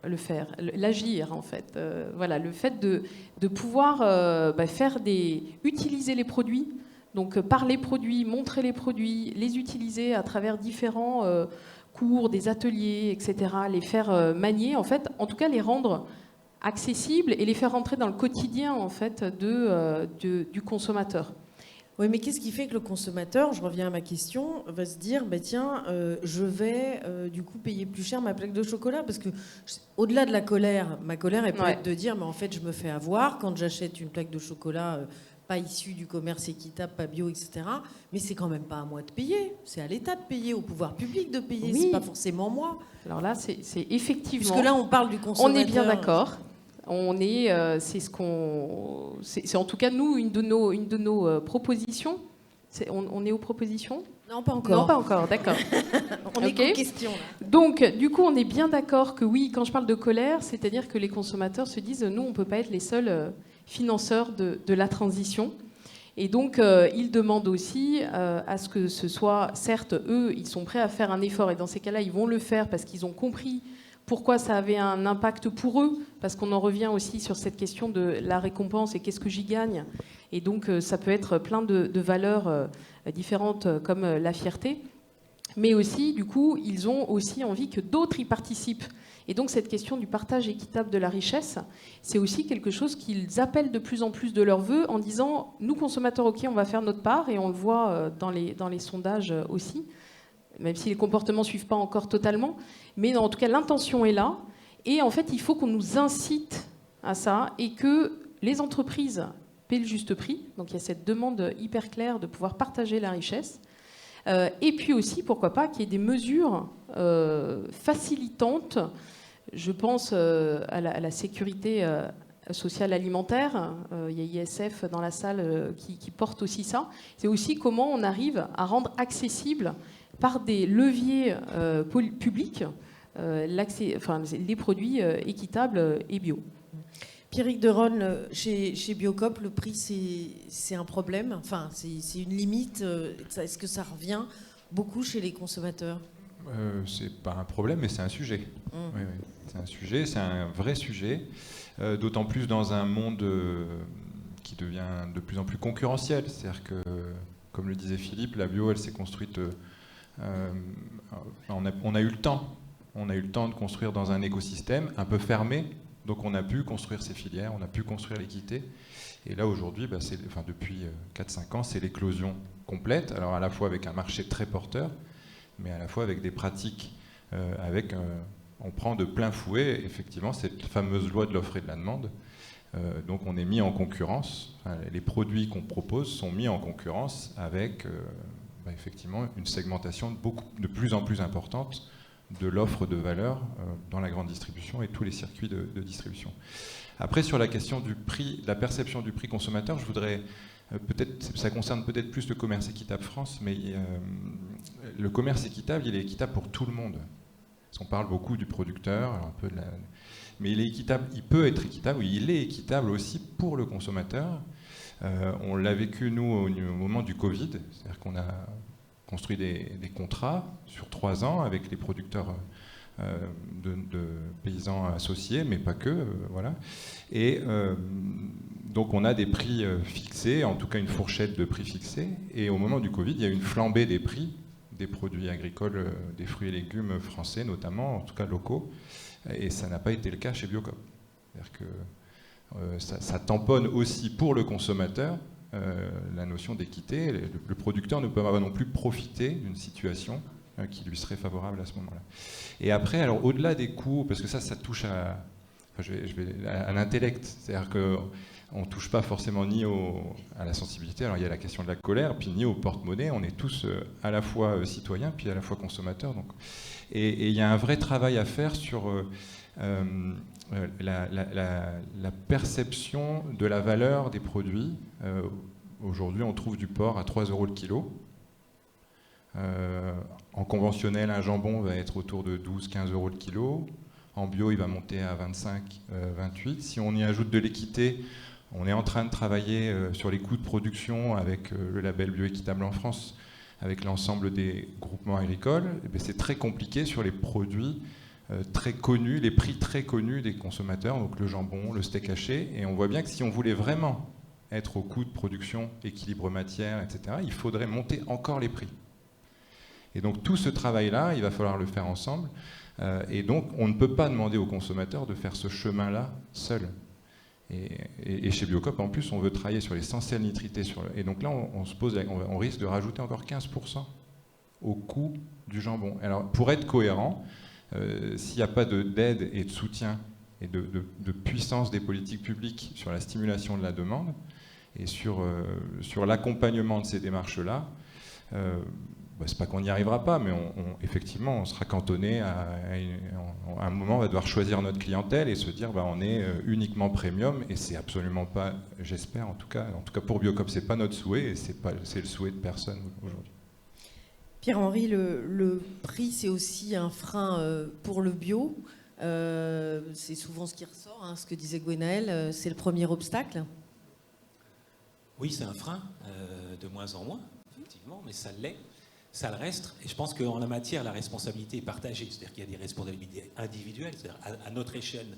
le faire, l'agir en fait. Voilà, le fait de pouvoir utiliser les produits, donc par les produits, montrer les produits, les utiliser à travers différents cours, des ateliers, etc., les faire manier, en fait, en tout cas les rendre accessibles et les faire rentrer dans le quotidien en fait du consommateur. Oui, mais qu'est-ce qui fait que le consommateur, je reviens à ma question, va se dire, bah, tiens, je vais du coup payer plus cher ma plaque de chocolat? Parce que au-delà de la colère, ma colère elle peut être de dire, mais en fait, je me fais avoir quand j'achète une plaque de chocolat pas issue du commerce équitable, pas bio, etc. Mais c'est quand même pas à moi de payer, c'est à l'État de payer, au pouvoir public de payer, c'est pas forcément moi. Alors là, c'est effectivement... Puisque là, on parle du consommateur. On est bien d'accord. C'est en tout cas nous une de nos propositions. On est aux propositions? Non, pas encore. Non, pas encore, d'accord. On est qu'aux questions. Là. Donc, du coup, on est bien d'accord que oui, quand je parle de colère, c'est-à-dire que les consommateurs se disent, nous, on ne peut pas être les seuls financeurs de la transition. Et donc, ils demandent aussi à ce que ce soit, certes, eux, ils sont prêts à faire un effort, et dans ces cas-là, ils vont le faire parce qu'ils ont compris pourquoi ça avait un impact pour eux, parce qu'on en revient aussi sur cette question de la récompense et qu'est-ce que j'y gagne. Et donc, ça peut être plein de valeurs différentes comme la fierté. Mais aussi, du coup, ils ont aussi envie que d'autres y participent. Et donc, cette question du partage équitable de la richesse, c'est aussi quelque chose qu'ils appellent de plus en plus de leur vœu en disant, nous, consommateurs, OK, on va faire notre part, et on le voit dans les sondages aussi, même si les comportements ne suivent pas encore totalement. Mais en tout cas, l'intention est là. Et en fait, il faut qu'on nous incite à ça et que les entreprises paient le juste prix. Donc il y a cette demande hyper claire de pouvoir partager la richesse. Et puis aussi, pourquoi pas, qu'il y ait des mesures facilitantes. Je pense à la sécurité sociale alimentaire. Il y a ISF dans la salle qui porte aussi ça. C'est aussi comment on arrive à rendre accessible par des leviers publics les produits équitables et bio. Pierrick Deronne, chez Biocop, le prix, c'est un problème. Enfin, c'est une limite. Est-ce que ça revient beaucoup chez les consommateurs? C'est pas un problème, mais c'est un sujet. Oui, oui. C'est un sujet, c'est un vrai sujet. D'autant plus dans un monde qui devient de plus en plus concurrentiel. C'est-à-dire que, comme le disait Philippe, la bio, elle s'est construite... on a eu le temps. On a eu le temps de construire dans un écosystème un peu fermé. Donc on a pu construire ces filières, on a pu construire l'équité. Et là aujourd'hui, depuis 4-5 ans, c'est l'éclosion complète. Alors à la fois avec un marché très porteur, mais à la fois avec des pratiques, on prend de plein fouet effectivement cette fameuse loi de l'offre et de la demande. Donc on est mis en concurrence. Les produits qu'on propose sont mis en concurrence avec effectivement une segmentation de plus en plus importante de l'offre de valeur dans la grande distribution et tous les circuits de distribution. Après, sur la question du prix, de la perception du prix consommateur, je voudrais ça concerne peut-être plus le commerce équitable France, mais le commerce équitable, il est équitable pour tout le monde. Parce qu'on parle beaucoup du producteur, mais il est équitable, il peut être équitable, oui, il est équitable aussi pour le consommateur. On l'a vécu, nous, au moment du Covid, c'est-à-dire qu'on a construit des contrats sur 3 ans avec les producteurs de paysans associés, mais pas que, voilà. Et donc on a des prix fixés, en tout cas une fourchette de prix fixée. Et au moment du Covid, il y a eu une flambée des prix des produits agricoles, des fruits et légumes français notamment, en tout cas locaux. Et ça n'a pas été le cas chez Biocop. C'est-à-dire que ça tamponne aussi pour le consommateur la notion d'équité. Le producteur ne peut pas non plus profiter d'une situation qui lui serait favorable à ce moment-là. Et après, alors au-delà des coûts, parce que ça touche à l'intellect, c'est-à-dire qu'on ne touche pas forcément ni à la sensibilité, alors il y a la question de la colère, puis ni au porte-monnaie, on est tous à la fois citoyens, puis à la fois consommateurs. Donc. Et il y a un vrai travail à faire sur la perception de la valeur des produits. Aujourd'hui, on trouve du porc à 3 € le kilo. En conventionnel, un jambon va être autour de 12-15 € le kilo. En bio, il va monter à 25-28. Si on y ajoute de l'équité, on est en train de travailler sur les coûts de production avec le label bioéquitable en France, avec l'ensemble des groupements agricoles. C'est très compliqué sur les produits très connus, les prix très connus des consommateurs, donc le jambon, le steak haché. Et on voit bien que si on voulait vraiment être au coût de production, équilibre matière, etc., il faudrait monter encore les prix. Et donc tout ce travail-là, il va falloir le faire ensemble. Et donc on ne peut pas demander aux consommateurs de faire ce chemin-là seul. Et chez Biocop, en plus, on veut travailler sur les essentiels nitrités. Et donc là, on risque de rajouter encore 15% au coût du jambon. Alors, pour être cohérent, s'il n'y a pas d'aide et de soutien et de puissance des politiques publiques sur la stimulation de la demande et sur l'accompagnement de ces démarches-là, c'est pas qu'on n'y arrivera pas, mais effectivement, on sera cantonné à un moment, on va devoir choisir notre clientèle et se dire, on est uniquement premium, et c'est absolument pas, j'espère en tout cas pour Biocop, c'est pas notre souhait, et c'est le souhait de personne aujourd'hui. Pierre-Henri, le prix, c'est aussi un frein pour le bio. C'est souvent ce qui ressort, ce que disait Gwenaëlle, c'est le premier obstacle. Oui, c'est un frein, de moins en moins, effectivement, mais ça l'est. Ça le reste, et je pense qu'en la matière, la responsabilité est partagée. C'est-à-dire qu'il y a des responsabilités individuelles, c'est-à-dire à notre échelle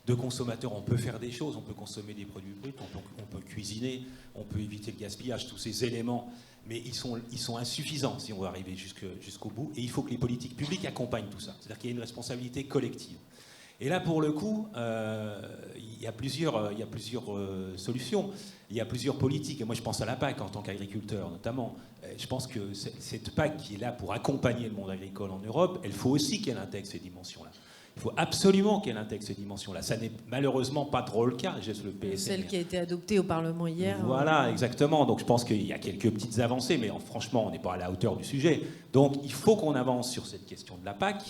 de consommateurs, on peut faire des choses, on peut consommer des produits bruts, on peut cuisiner, on peut éviter le gaspillage, tous ces éléments, mais ils sont insuffisants si on veut arriver jusqu'au bout, et il faut que les politiques publiques accompagnent tout ça. C'est-à-dire qu'il y a une responsabilité collective. Et là, pour le coup, il y a plusieurs solutions, il y a plusieurs politiques. Et moi, je pense à la PAC en tant qu'agriculteur, notamment. Je pense que cette PAC qui est là pour accompagner le monde agricole en Europe, il faut aussi qu'elle intègre ces dimensions-là. Il faut absolument qu'elle intègre ces dimensions-là. Ça n'est malheureusement pas trop le cas. J'ai le PSN. Celle qui a été adoptée au Parlement hier. Voilà, exactement. Donc je pense qu'il y a quelques petites avancées, mais franchement, on n'est pas à la hauteur du sujet. Donc il faut qu'on avance sur cette question de la PAC.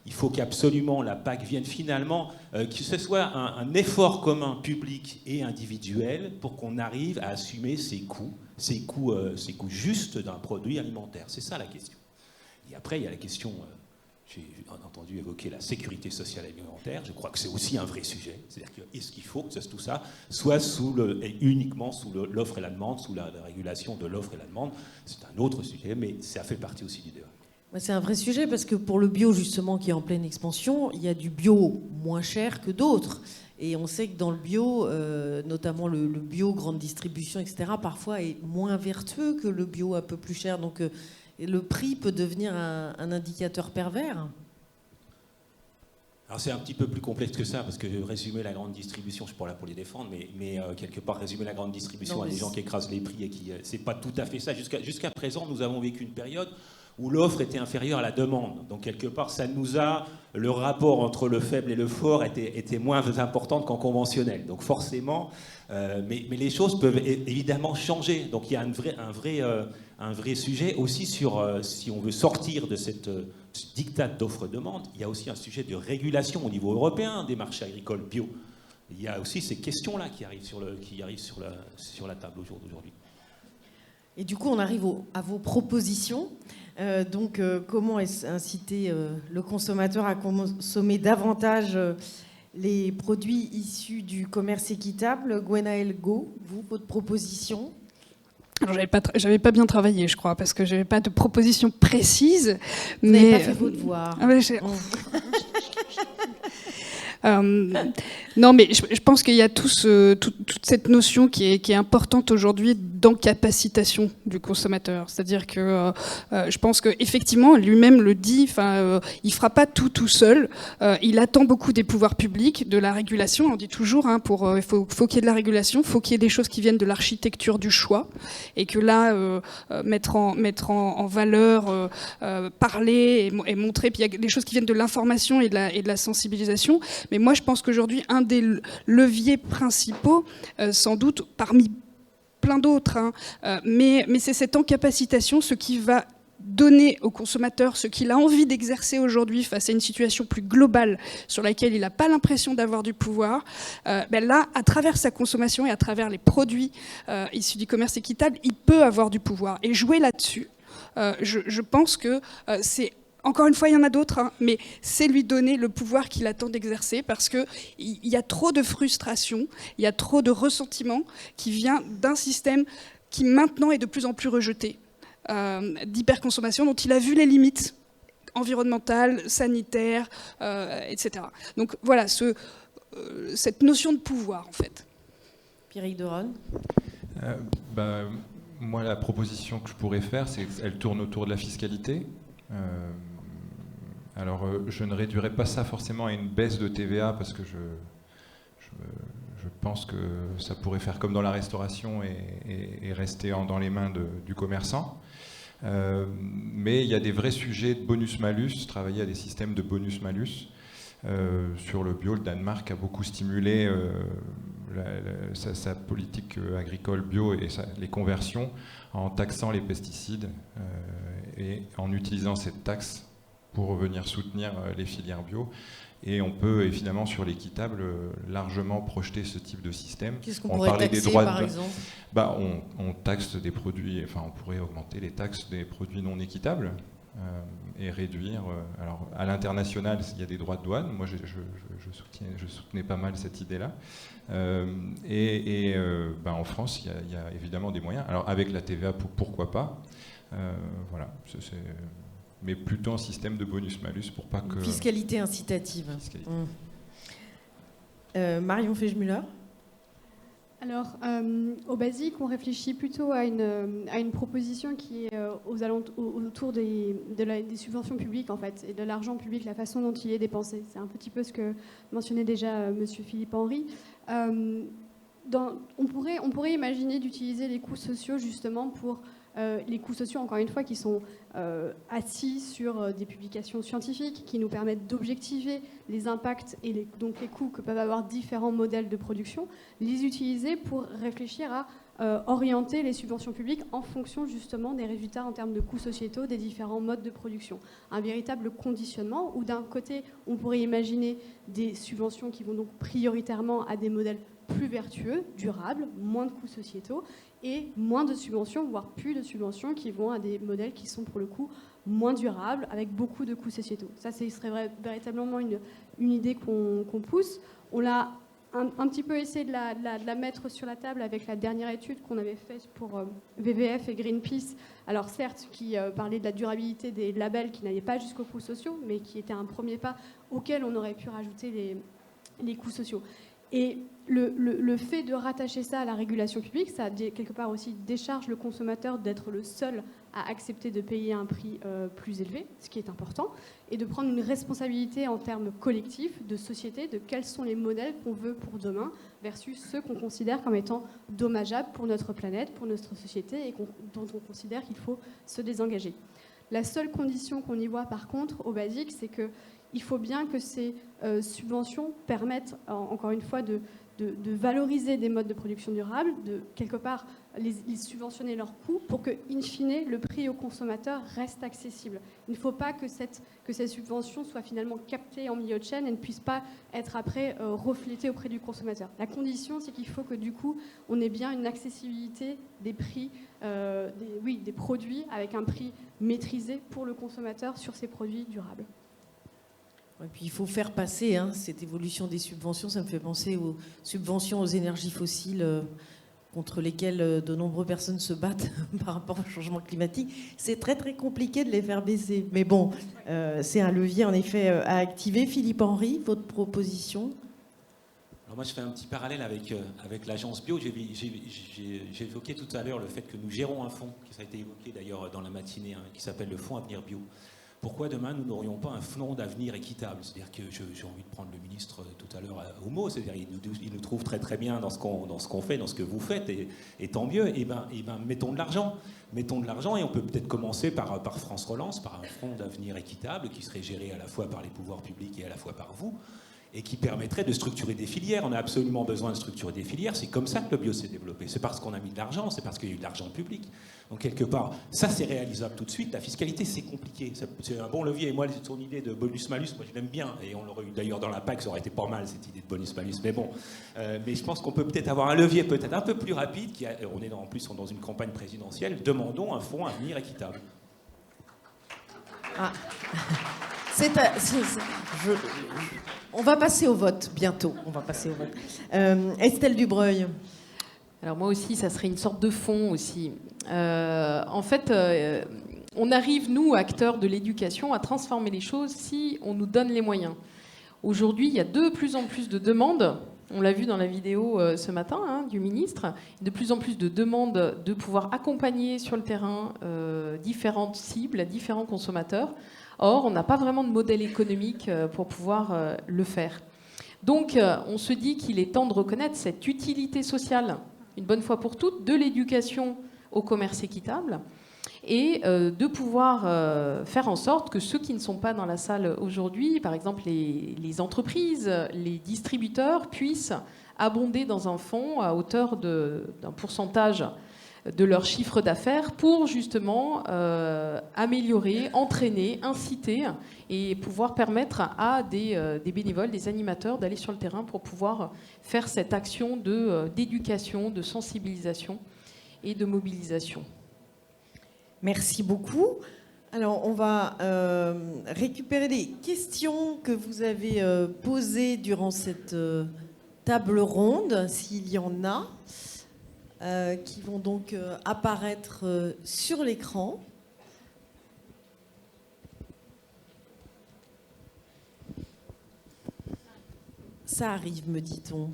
Il faut qu'absolument la PAC vienne finalement, que ce soit un effort commun public et individuel pour qu'on arrive à assumer ces coûts justes d'un produit alimentaire. C'est ça la question. Et après, il y a la question, j'ai entendu évoquer la sécurité sociale alimentaire. Je crois que c'est aussi un vrai sujet. C'est-à-dire que est-ce qu'il faut que tout ça soit uniquement sous l'offre et la demande, sous la régulation de l'offre et la demande. C'est un autre sujet, mais ça fait partie aussi du débat. C'est un vrai sujet parce que pour le bio, justement, qui est en pleine expansion, il y a du bio moins cher que d'autres. Et on sait que dans le bio, notamment le bio grande distribution, etc., parfois est moins vertueux que le bio un peu plus cher. Donc le prix peut devenir un indicateur pervers. Alors c'est un petit peu plus complexe que ça, parce que résumer la grande distribution, je ne suis pas là pour les défendre, mais quelque part résumer la grande distribution à des gens qui écrasent les prix et qui... c'est pas tout à fait ça. Jusqu'à présent, nous avons vécu une période où l'offre était inférieure à la demande. Donc quelque part, le rapport entre le faible et le fort était moins important qu'en conventionnel. Donc forcément, mais les choses peuvent évidemment changer. Donc il y a un vrai sujet aussi sur, si on veut sortir de ce diktat d'offre-demande, il y a aussi un sujet de régulation au niveau européen des marchés agricoles bio. Il y a aussi ces questions-là qui arrivent sur la table aujourd'hui. Et du coup, on arrive à vos propositions. Comment inciter le consommateur à consommer davantage les produits issus du commerce équitable? Gwenaëlle Gault, votre proposition? Alors, j'avais pas bien travaillé, je crois, parce que j'avais pas de proposition précise. Vous n'avez pas fait vos devoirs. Non, mais je pense qu'il y a toute cette notion qui est importante aujourd'hui d'encapacitation du consommateur. C'est-à-dire que je pense qu'effectivement, lui-même le dit, il fera pas tout seul. Il attend beaucoup des pouvoirs publics, de la régulation. On dit toujours, il faut qu'il y ait de la régulation, il faut qu'il y ait des choses qui viennent de l'architecture du choix, et que là, mettre en valeur, parler et montrer. Puis il y a des choses qui viennent de l'information et de la sensibilisation. Mais moi, je pense qu'aujourd'hui, un des leviers principaux, sans doute parmi plein d'autres, mais c'est cette encapacitation, ce qui va donner au consommateur ce qu'il a envie d'exercer aujourd'hui face à une situation plus globale sur laquelle il n'a pas l'impression d'avoir du pouvoir. Là, à travers sa consommation et à travers les produits issus du commerce équitable, il peut avoir du pouvoir. Et jouer là-dessus, je pense que c'est... Encore une fois, il y en a d'autres, mais c'est lui donner le pouvoir qu'il attend d'exercer, parce qu'il y a trop de frustration, il y a trop de ressentiment qui vient d'un système qui maintenant est de plus en plus rejeté, d'hyperconsommation, dont il a vu les limites environnementales, sanitaires, etc. Donc voilà, cette notion de pouvoir, en fait. Pierrick Deronne. Moi, la proposition que je pourrais faire, elle tourne autour de la fiscalité. Alors, je ne réduirais pas ça forcément à une baisse de TVA, parce que je pense que ça pourrait faire comme dans la restauration et rester dans les mains du commerçant. Mais il y a des vrais sujets de bonus-malus, travailler à des systèmes de bonus-malus. Sur le bio, le Danemark a beaucoup stimulé sa politique agricole bio et les conversions en taxant les pesticides et en utilisant cette taxe pour venir soutenir les filières bio. Et on peut évidemment sur l'équitable largement projeter ce type de système. Qu'est-ce qu'on pourrait taxer par exemple ? On taxe des produits, enfin on pourrait augmenter les taxes des produits non équitables et réduire. Alors à l'international, il y a des droits de douane. Moi je soutenais pas mal cette idée-là. En France, il y a évidemment des moyens. Alors avec la TVA, pourquoi pas. Voilà. Mais plutôt un système de bonus-malus pour pas que... Fiscalité incitative. Marion Fegmuller. Alors, au basique, on réfléchit plutôt à une proposition qui est autour des subventions publiques, en fait, et de l'argent public, la façon dont il est dépensé. C'est un petit peu ce que mentionnait déjà M. Philippe Henry. On pourrait imaginer d'utiliser les coûts sociaux, justement, pour... les coûts sociaux, encore une fois, qui sont assis sur des publications scientifiques qui nous permettent d'objectiver les impacts et donc les coûts que peuvent avoir différents modèles de production, les utiliser pour réfléchir à orienter les subventions publiques en fonction justement des résultats en termes de coûts sociétaux des différents modes de production. Un véritable conditionnement où d'un côté, on pourrait imaginer des subventions qui vont donc prioritairement à des modèles plus vertueux, durables, moins de coûts sociétaux, et moins de subventions, voire plus de subventions qui vont à des modèles qui sont pour le coup moins durables, avec beaucoup de coûts sociétaux. Ça, ce serait véritablement une idée qu'on pousse. On l'a un petit peu essayé de la mettre sur la table avec la dernière étude qu'on avait faite pour WWF et Greenpeace. Alors certes, qui parlait de la durabilité des labels qui n'allaient pas jusqu'aux coûts sociaux, mais qui était un premier pas auquel on aurait pu rajouter les coûts sociaux. Et le fait de rattacher ça à la régulation publique, ça quelque part aussi décharge le consommateur d'être le seul à accepter de payer un prix plus élevé, ce qui est important, et de prendre une responsabilité en termes collectifs, de société, de quels sont les modèles qu'on veut pour demain, versus ceux qu'on considère comme étant dommageables pour notre planète, pour notre société, et dont on considère qu'il faut se désengager. La seule condition qu'on y voit par contre, au basique, c'est qu'il faut bien que ces subventions permettent, encore une fois, de valoriser des modes de production durables, de quelque part les subventionner leurs coûts pour que, in fine, le prix au consommateur reste accessible. Il ne faut pas que ces subventions soient finalement captées en milieu de chaîne et ne puissent pas être après reflétées auprès du consommateur. La condition, c'est qu'il faut que du coup, on ait bien une accessibilité des prix, des produits avec un prix maîtrisé pour le consommateur sur ces produits durables. Et puis il faut faire passer cette évolution des subventions. Ça me fait penser aux subventions aux énergies fossiles contre lesquelles de nombreuses personnes se battent par rapport au changement climatique. C'est très très compliqué de les faire baisser. Mais bon, c'est un levier en effet à activer. Philippe Henry, votre proposition ? Alors moi je fais un petit parallèle avec l'agence bio. J'ai évoqué tout à l'heure le fait que nous gérons un fonds, qui a été évoqué d'ailleurs dans la matinée, qui s'appelle le Fonds Avenir Bio. Pourquoi demain nous n'aurions pas un fonds d'avenir équitable ? C'est-à-dire que j'ai envie de prendre le ministre tout à l'heure au mot, c'est-à-dire il nous trouve très très bien dans ce qu'on fait, dans ce que vous faites, et tant mieux. Et ben mettons de l'argent et on peut peut-être commencer par France Relance, par un fonds d'avenir équitable qui serait géré à la fois par les pouvoirs publics et à la fois par vous, et qui permettrait de structurer des filières. On a absolument besoin de structurer des filières. C'est comme ça que le bio s'est développé. C'est parce qu'on a mis de l'argent, c'est parce qu'il y a eu de l'argent public. Donc quelque part, ça c'est réalisable tout de suite. La fiscalité, c'est compliqué. C'est un bon levier. Et moi, son idée de bonus-malus, moi je l'aime bien. Et on l'aurait eu d'ailleurs dans la PAC, ça aurait été pas mal cette idée de bonus-malus. Mais bon, mais je pense qu'on peut peut-être avoir un levier peut-être un peu plus rapide. On est en plus dans une campagne présidentielle. Demandons un fonds avenir équitable. Ah. On va passer au vote bientôt. Estelle Dubreuil. Alors moi aussi, ça serait une sorte de fonds aussi. En fait, on arrive, nous, acteurs de l'éducation, à transformer les choses si on nous donne les moyens. Aujourd'hui, il y a de plus en plus de demandes. On l'a vu dans la vidéo ce matin du ministre. De plus en plus de demandes de pouvoir accompagner sur le terrain différentes cibles, différents consommateurs. Or, on n'a pas vraiment de modèle économique pour pouvoir le faire. Donc on se dit qu'il est temps de reconnaître cette utilité sociale, une bonne fois pour toutes, de l'éducation au commerce équitable, et de pouvoir faire en sorte que ceux qui ne sont pas dans la salle aujourd'hui, par exemple les entreprises, les distributeurs, puissent abonder dans un fonds à hauteur d'un pourcentage de leur chiffre d'affaires pour justement améliorer, entraîner, inciter et pouvoir permettre à des bénévoles, des animateurs d'aller sur le terrain pour pouvoir faire cette action d'éducation, de sensibilisation et de mobilisation. Merci beaucoup. Alors, on va récupérer les questions que vous avez posées durant cette table ronde, s'il y en a, qui vont donc apparaître sur l'écran. Ça arrive, me dit-on.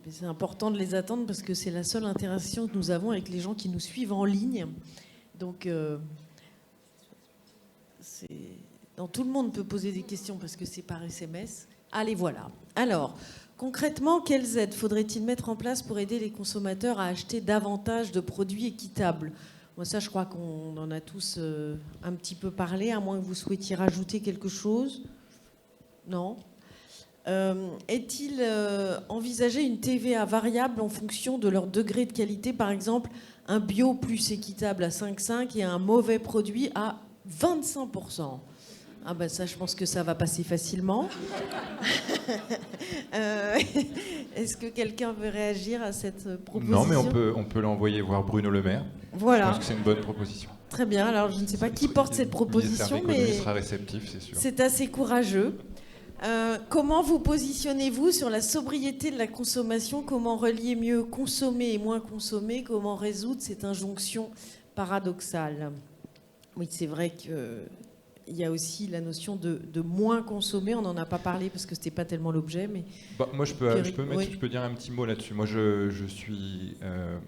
C'est important de les attendre parce que c'est la seule interaction que nous avons avec les gens qui nous suivent en ligne. Donc, tout le monde peut poser des questions parce que c'est par SMS. Allez, voilà. Alors, concrètement, quelles aides faudrait-il mettre en place pour aider les consommateurs à acheter davantage de produits équitables ? Moi, ça, je crois qu'on en a tous un petit peu parlé, à moins que vous souhaitiez rajouter quelque chose. Non ? Est-il envisagé une TVA variable en fonction de leur degré de qualité ? Par exemple, un bio plus équitable à 5,5 et un mauvais produit à 25%. Ah ben ça, je pense que ça va passer facilement. Est-ce que quelqu'un veut réagir à cette proposition ? Non, mais on peut l'envoyer voir Bruno Le Maire. Voilà. Je pense que c'est une bonne proposition. Très bien. Alors, je ne sais pas qui porte cette proposition, mais il sera réceptif, c'est sûr. C'est assez courageux. Comment vous positionnez-vous sur la sobriété de la consommation ? Comment relier mieux consommer et moins consommer ? Comment résoudre cette injonction paradoxale ? Oui, c'est vrai qu'il y a aussi la notion de moins consommer. On n'en a pas parlé parce que ce n'était pas tellement l'objet. Mais... moi, je peux dire un petit mot là-dessus. Moi, je suis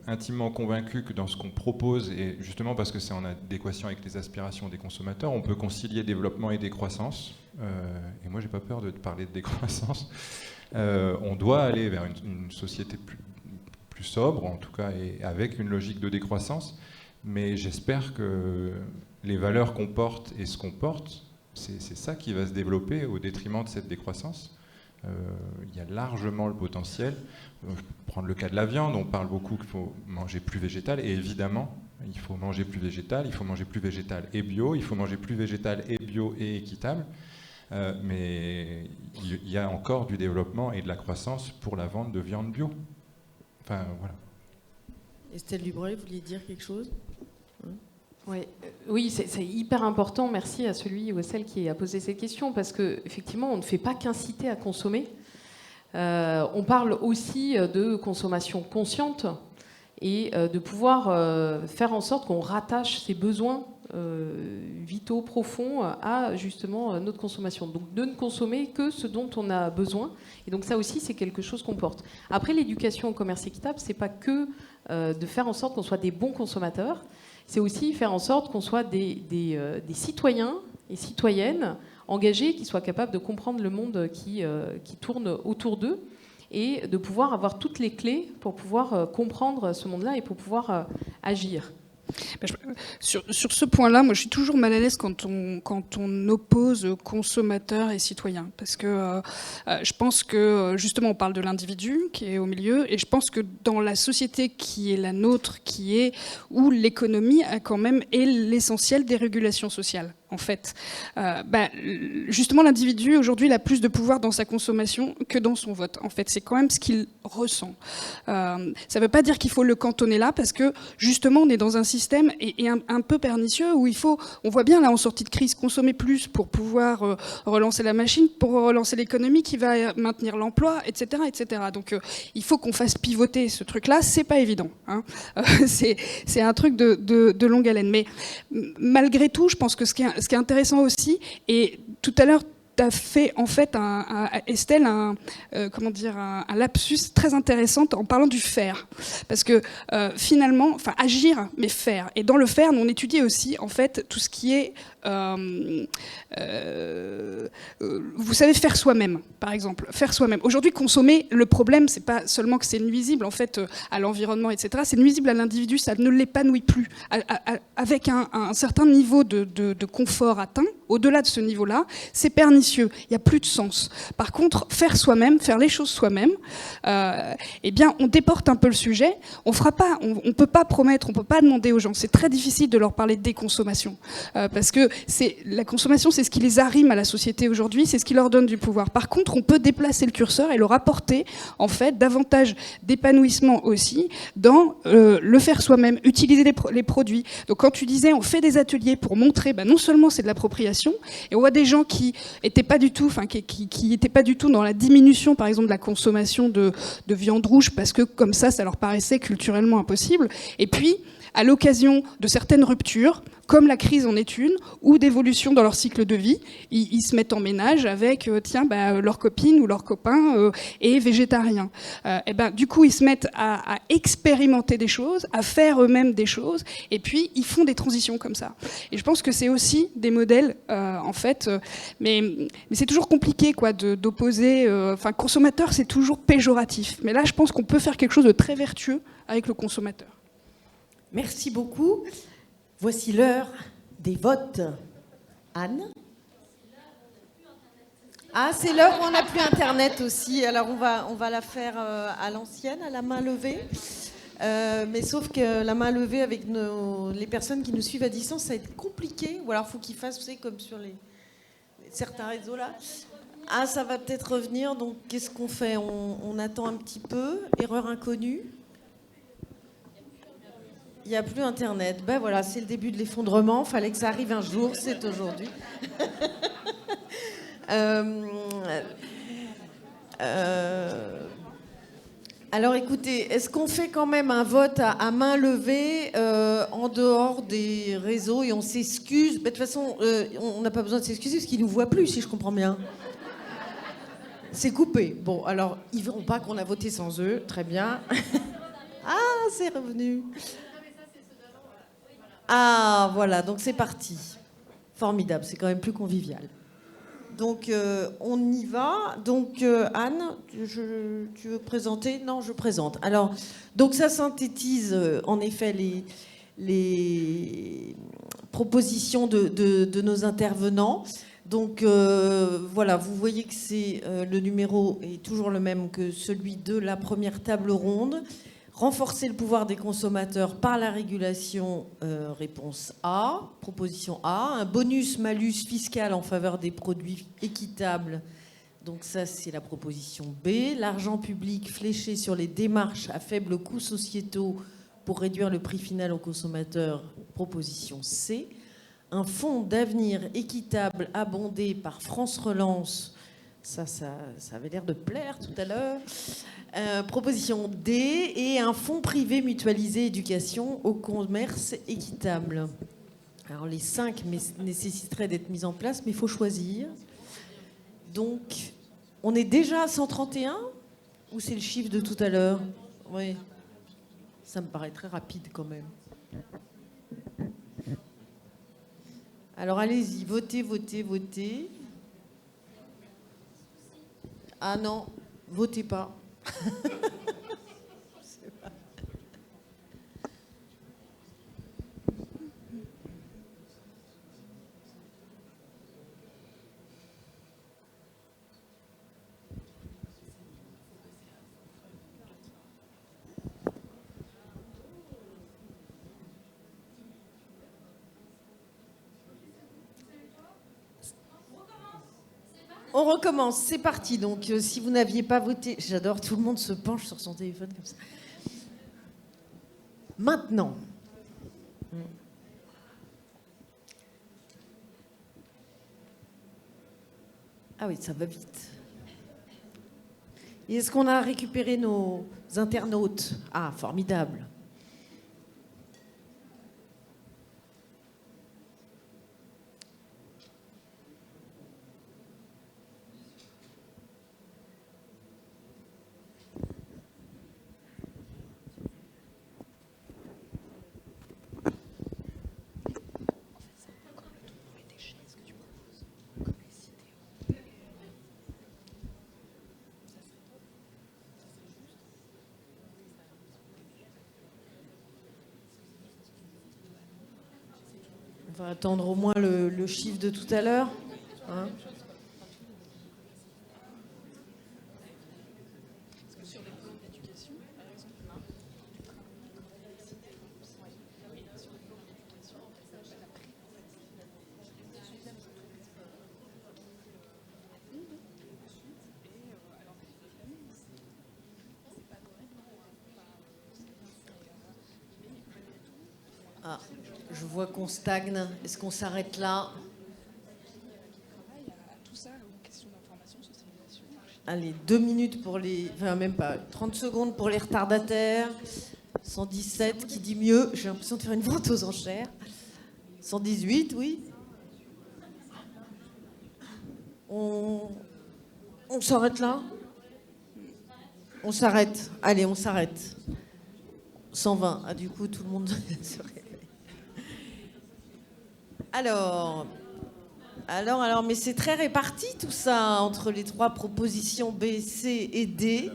intimement convaincu que dans ce qu'on propose, et justement parce que c'est en adéquation avec les aspirations des consommateurs, on peut concilier développement et décroissance. Et moi, j'ai pas peur de parler de décroissance. On doit aller vers une société plus sobre, en tout cas, et avec une logique de décroissance. Mais j'espère que les valeurs qu'on porte et ce qu'on porte, c'est ça qui va se développer au détriment de cette décroissance. Il y a largement le potentiel. Je peux prendre le cas de la viande. On parle beaucoup qu'il faut manger plus végétal. Et évidemment, il faut manger plus végétal. Il faut manger plus végétal et bio. Il faut manger plus végétal et bio et équitable. Mais il y a encore du développement et de la croissance pour la vente de viande bio. Enfin, voilà. Estelle Dubreuil, vous vouliez dire quelque chose ? Oui, c'est hyper important. Merci à celui ou à celle qui a posé cette question, parce qu'effectivement, on ne fait pas qu'inciter à consommer. On parle aussi de consommation consciente et de pouvoir faire en sorte qu'on rattache ses besoins vitaux profonds à justement notre consommation. Donc de ne consommer que ce dont on a besoin. Et donc ça aussi, c'est quelque chose qu'on porte. Après, l'éducation au commerce équitable, c'est pas que de faire en sorte qu'on soit des bons consommateurs, c'est aussi faire en sorte qu'on soit des citoyens et citoyennes engagés, qui soient capables de comprendre le monde qui tourne autour d'eux et de pouvoir avoir toutes les clés pour pouvoir comprendre ce monde-là et pour pouvoir agir. Sur ce point-là, moi je suis toujours mal à l'aise quand on oppose consommateurs et citoyens, parce que je pense que justement on parle de l'individu qui est au milieu, et je pense que dans la société qui est la nôtre, où l'économie a quand même est l'essentiel des régulations sociales. En fait, justement, l'individu aujourd'hui il a plus de pouvoir dans sa consommation que dans son vote. En fait, c'est quand même ce qu'il ressent. Ça ne veut pas dire qu'il faut le cantonner là, parce que justement, on est dans un système et un peu pernicieux où on voit bien là en sortie de crise, consommer plus pour pouvoir relancer la machine, pour relancer l'économie qui va maintenir l'emploi, etc., etc. Donc, il faut qu'on fasse pivoter ce truc-là. C'est pas évident. Hein. C'est un truc de longue haleine. Mais malgré tout, je pense que ce qui est intéressant aussi, et tout à l'heure, as fait en fait Estelle un lapsus très intéressant en parlant du faire, parce que finalement, enfin agir mais faire, et dans le faire, nous on étudie aussi en fait tout ce qui est vous savez, faire soi-même, par exemple, faire soi-même. Aujourd'hui, consommer, le problème, c'est pas seulement que c'est nuisible en fait à l'environnement, etc. C'est nuisible à l'individu, ça ne l'épanouit plus. Avec un certain niveau de confort atteint, au-delà de ce niveau-là, c'est pernicieux. Il n'y a plus de sens. Par contre, faire soi-même, faire les choses soi-même, eh bien, on déporte un peu le sujet. On fera pas, on peut pas promettre, on peut pas demander aux gens. C'est très difficile de leur parler de déconsommation, parce que la consommation, c'est ce qui les arrime à la société aujourd'hui, c'est ce qui leur donne du pouvoir. Par contre, on peut déplacer le curseur et leur apporter en fait davantage d'épanouissement aussi dans le faire soi-même, utiliser les produits. Donc quand tu disais on fait des ateliers pour montrer, non seulement c'est de l'appropriation, et on voit des gens qui étaient pas du tout, qui étaient pas du tout dans la diminution par exemple de la consommation de viande rouge parce que comme ça leur paraissait culturellement impossible. Et puis à l'occasion de certaines ruptures, comme la crise en est une, ou d'évolution dans leur cycle de vie, ils se mettent en ménage avec leur copine ou leur copain est végétarien. Du coup, ils se mettent à expérimenter des choses, à faire eux-mêmes des choses, et puis ils font des transitions comme ça. Et je pense que c'est aussi des modèles, en fait, mais c'est toujours compliqué quoi, d'opposer. Consommateur, c'est toujours péjoratif. Mais là, je pense qu'on peut faire quelque chose de très vertueux avec le consommateur. Merci beaucoup. Voici l'heure des votes. Anne ? Ah, c'est l'heure où on n'a plus Internet aussi. Alors, on va la faire à l'ancienne, à la main levée. Mais sauf que la main levée avec les personnes qui nous suivent à distance, ça va être compliqué. Ou alors, il faut qu'ils fassent, vous savez, comme sur certains réseaux là. Ah, ça va peut-être revenir. Donc, qu'est-ce qu'on fait ? On attend un petit peu. Erreur inconnue. Il n'y a plus Internet. Voilà, c'est le début de l'effondrement. Il fallait que ça arrive un jour, c'est aujourd'hui. Alors écoutez, est-ce qu'on fait quand même un vote à main levée en dehors des réseaux et on s'excuse ? De toute façon, on n'a pas besoin de s'excuser parce qu'ils ne nous voient plus, si je comprends bien. C'est coupé. Bon, alors, ils ne verront pas qu'on a voté sans eux. Très bien. Ah, c'est revenu. Ah, voilà, donc c'est parti. Formidable, c'est quand même plus convivial. Donc, on y va. Donc, Anne, tu veux présenter ? Non, je présente. Alors, donc ça synthétise, en effet, les propositions de nos intervenants. Donc, voilà, vous voyez que le numéro est toujours le même que celui de la première table ronde. Renforcer le pouvoir des consommateurs par la régulation, réponse A, proposition A. Un bonus-malus fiscal en faveur des produits équitables, donc ça c'est la proposition B. L'argent public fléché sur les démarches à faible coût sociétaux pour réduire le prix final aux consommateurs, proposition C. Un fonds d'avenir équitable abondé par France Relance, ça avait l'air de plaire tout à l'heure. Proposition D, et un fonds privé mutualisé éducation au commerce équitable. Alors les 5 nécessiteraient d'être mis en place, mais il faut choisir. Donc, on est déjà à 131 ou c'est le chiffre de tout à l'heure ? Oui, ça me paraît très rapide quand même. Alors allez-y, votez, votez, votez. Ah non, votez pas. On recommence, c'est parti. Donc, si vous n'aviez pas voté, j'adore, tout le monde se penche sur son téléphone comme ça. Maintenant. Ah oui, ça va vite. Et est-ce qu'on a récupéré nos internautes ? Ah, formidable. On va attendre au moins le chiffre de tout à l'heure. Hein. Ah, je vois qu'on stagne. Est-ce qu'on s'arrête là? Allez, 2 minutes pour les... Enfin, même pas. 30 secondes pour les retardataires. 117, qui dit mieux? J'ai l'impression de faire une vente aux enchères. 118, oui. On s'arrête là? On s'arrête. Allez, on s'arrête. 120. Ah, du coup, tout le monde se réveille. Alors, mais c'est très réparti tout ça entre les 3 propositions B, C et D.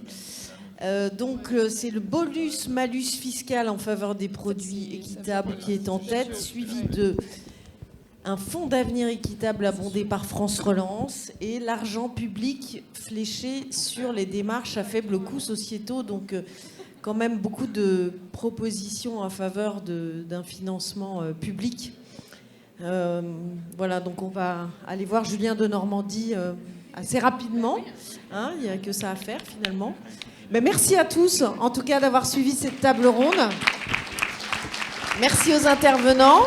Donc, c'est le bonus-malus fiscal en faveur des produits équitables qui est en tête, suivi de un fonds d'avenir équitable abondé par France Relance et l'argent public fléché sur les démarches à faible coût sociétaux. Donc, quand même beaucoup de propositions en faveur d'un financement public. Voilà, donc on va aller voir Julien de Normandie assez rapidement. Hein, il n'y a que ça à faire finalement. Mais merci à tous, en tout cas, d'avoir suivi cette table ronde. Merci aux intervenants.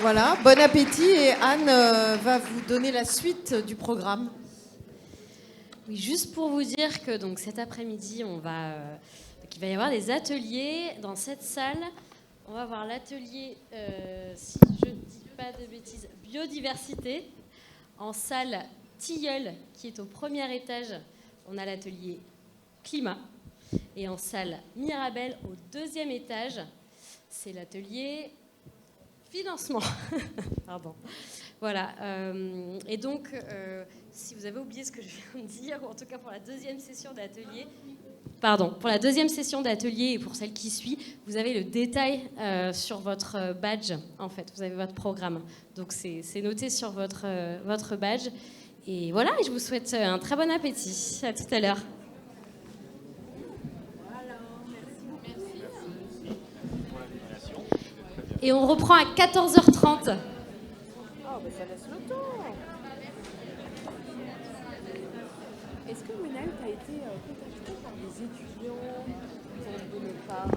Voilà, bon appétit et Anne va vous donner la suite du programme. Oui, juste pour vous dire que donc, cet après-midi, il va y avoir des ateliers dans cette salle. On va avoir l'atelier, si je ne dis pas de bêtises, biodiversité, en salle Tilleul, qui est au premier étage. On a l'atelier climat. Et en salle Mirabel, au 2e étage, c'est l'atelier financement. Pardon. Voilà. Et donc, si vous avez oublié ce que je viens de dire, ou en tout cas pour la 2e session d'atelier... Pour la 2e session d'atelier et pour celle qui suit, vous avez le détail sur votre badge, en fait. Vous avez votre programme. Donc, c'est noté sur votre badge. Et voilà, je vous souhaite un très bon appétit. À tout à l'heure. Et on reprend à 14h30. Est-ce que Wenal t'a été contacté par des étudiants pour donner part?